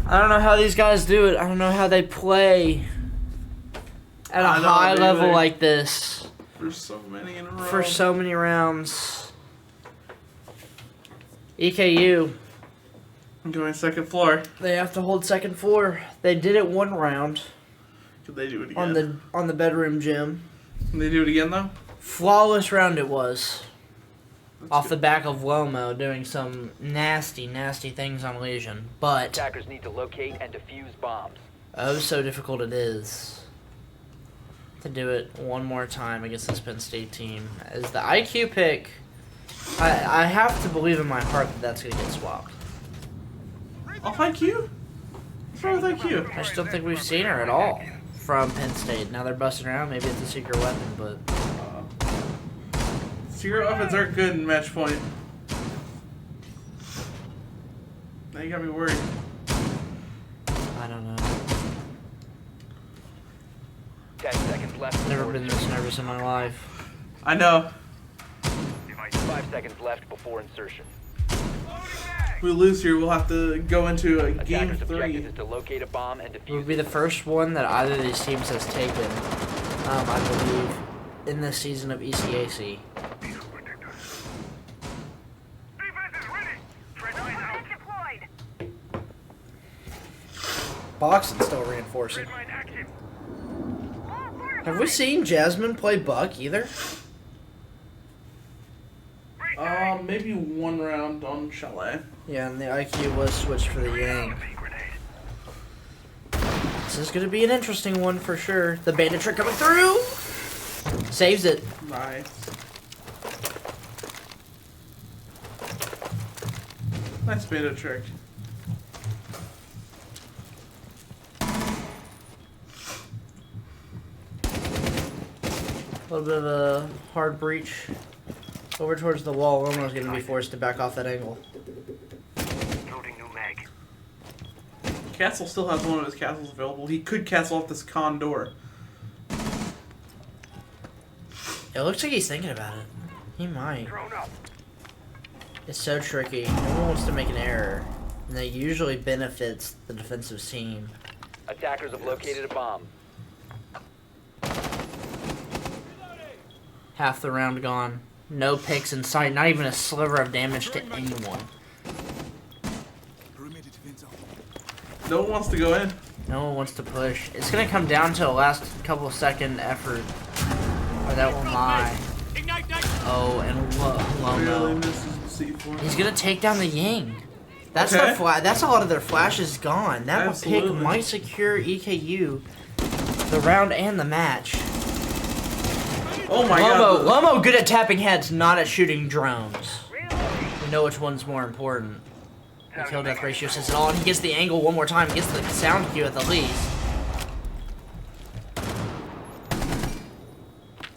I don't know how these guys do it. I don't know how they play at a I don't high level either. like this For so many in a row. for so many rounds. EKU, I'm going second floor. they have to hold second floor. They did it one round Could they do it again? on the bedroom gym. Can they do it again though? Flawless round it was. That's Off the good. back of Lomo doing some nasty, nasty things on Legion. But, Attackers need to locate and defuse bombs. oh so difficult it is to do it one more time against this Penn State team. As the IQ pick, I have to believe in my heart that that's going to get swapped. Off IQ? What's wrong with IQ? I just don't think we've seen her at all from Penn State. Now they're busting around. Maybe it's a secret weapon, but Secret weapons aren't good in match point. Now you got me worried. I don't know. 10 seconds left. Never before been this insertion. nervous in my life. I know. 5 seconds left before insertion. If we lose here, we'll have to go into a game Attackers' objective 3. is to locate a bomb and It would defuse be it. the first one that either of these teams has taken, I believe, in this season of ECAC. Defense is ready. Threat line out. Deployed. Boxing's still reinforcing. Threat line active. Have we seen Jasmine play Buck either? Maybe one round on Chalet. Yeah, and the IQ was switched for the Yang. This is going to be an interesting one for sure. The bandit trick coming through! Saves it. Nice. Nice bandit trick. A little bit of a hard breach over towards the wall. Almost going to be forced to back off that angle. Loading new mag. Castle still has one of his castles available. He could castle off this con door. It looks like he's thinking about it. He might. Drone up. It's so tricky. No one wants to make an error. And that usually benefits the defensive team. Attackers have located a bomb. Half the round gone. No picks in sight. Not even a sliver of damage to anyone. No one wants to go in. No one wants to push. It's going to come down to a last couple second effort. Or that will lie. Oh, and Really Lomo. misses the C4. He's going to take down the Yang. That's Okay. that's a lot of their flashes gone. That pick Absolutely. might secure EKU the round and the match. Oh my god. Lomo good at tapping heads, not at shooting drones. We know which one's more important. The kill death ratio says it all, and he gets the angle one more time. He gets the sound cue at the least.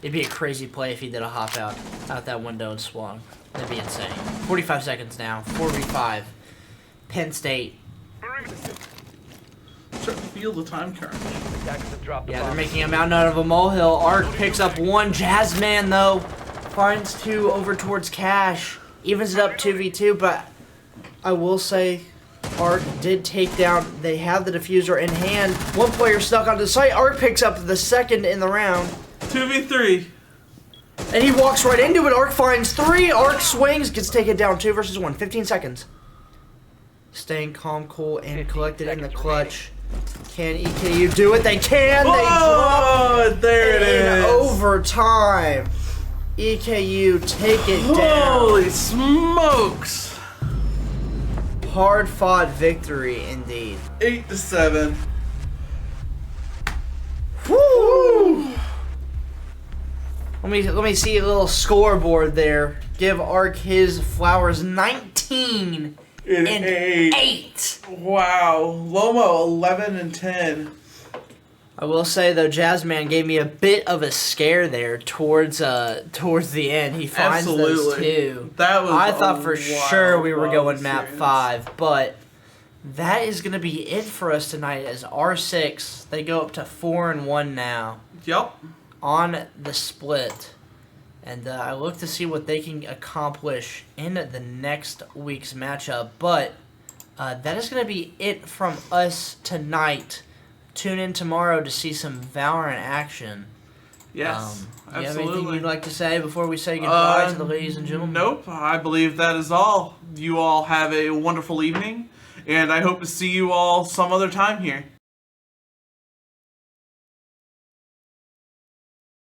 It'd be a crazy play if he did a hop out that window and swung. That'd be insane. 45 seconds now. 4v5. Penn State. Trying to feel the time currently. Attackers have dropped the Yeah, bomb. they're making a mountain out of a molehill. Ark picks up one. Jazzman, though, finds two over towards Cash. Evens it up 2v2, but I will say Ark did take down. They have the diffuser in hand. One player stuck onto the site. Ark picks up the second in the round. 2v3. And he walks right into it. Ark finds three. Ark swings, gets taken down 2 versus 1. 15 seconds. Staying calm, cool, and collected in the clutch. Can EKU do it? They can. They Oh, drop there it in is. overtime. EKU take it down. Holy smokes. Hard fought victory indeed. 8-7. Woo! Let me see a little scoreboard there. Give Ark his flowers. 19 And and 8. 8. Wow. Lomo 11-10. I will say though, Jazzman gave me a bit of a scare there towards the end. He finds those Absolutely. two. That was I thought a for wild, sure we were wild going map experience. 5, but that is gonna be it for us tonight. As R6, they go up to 4-1 now Yup. on the split, and I look to see what they can accomplish in the next week's matchup. But that is gonna be it from us tonight. Tune in tomorrow to see some Valorant action. Yes. You have absolutely. anything you'd like to say before we say goodbye to the ladies and gentlemen? Nope. I believe that is all. You all have a wonderful evening, and I hope to see you all some other time here.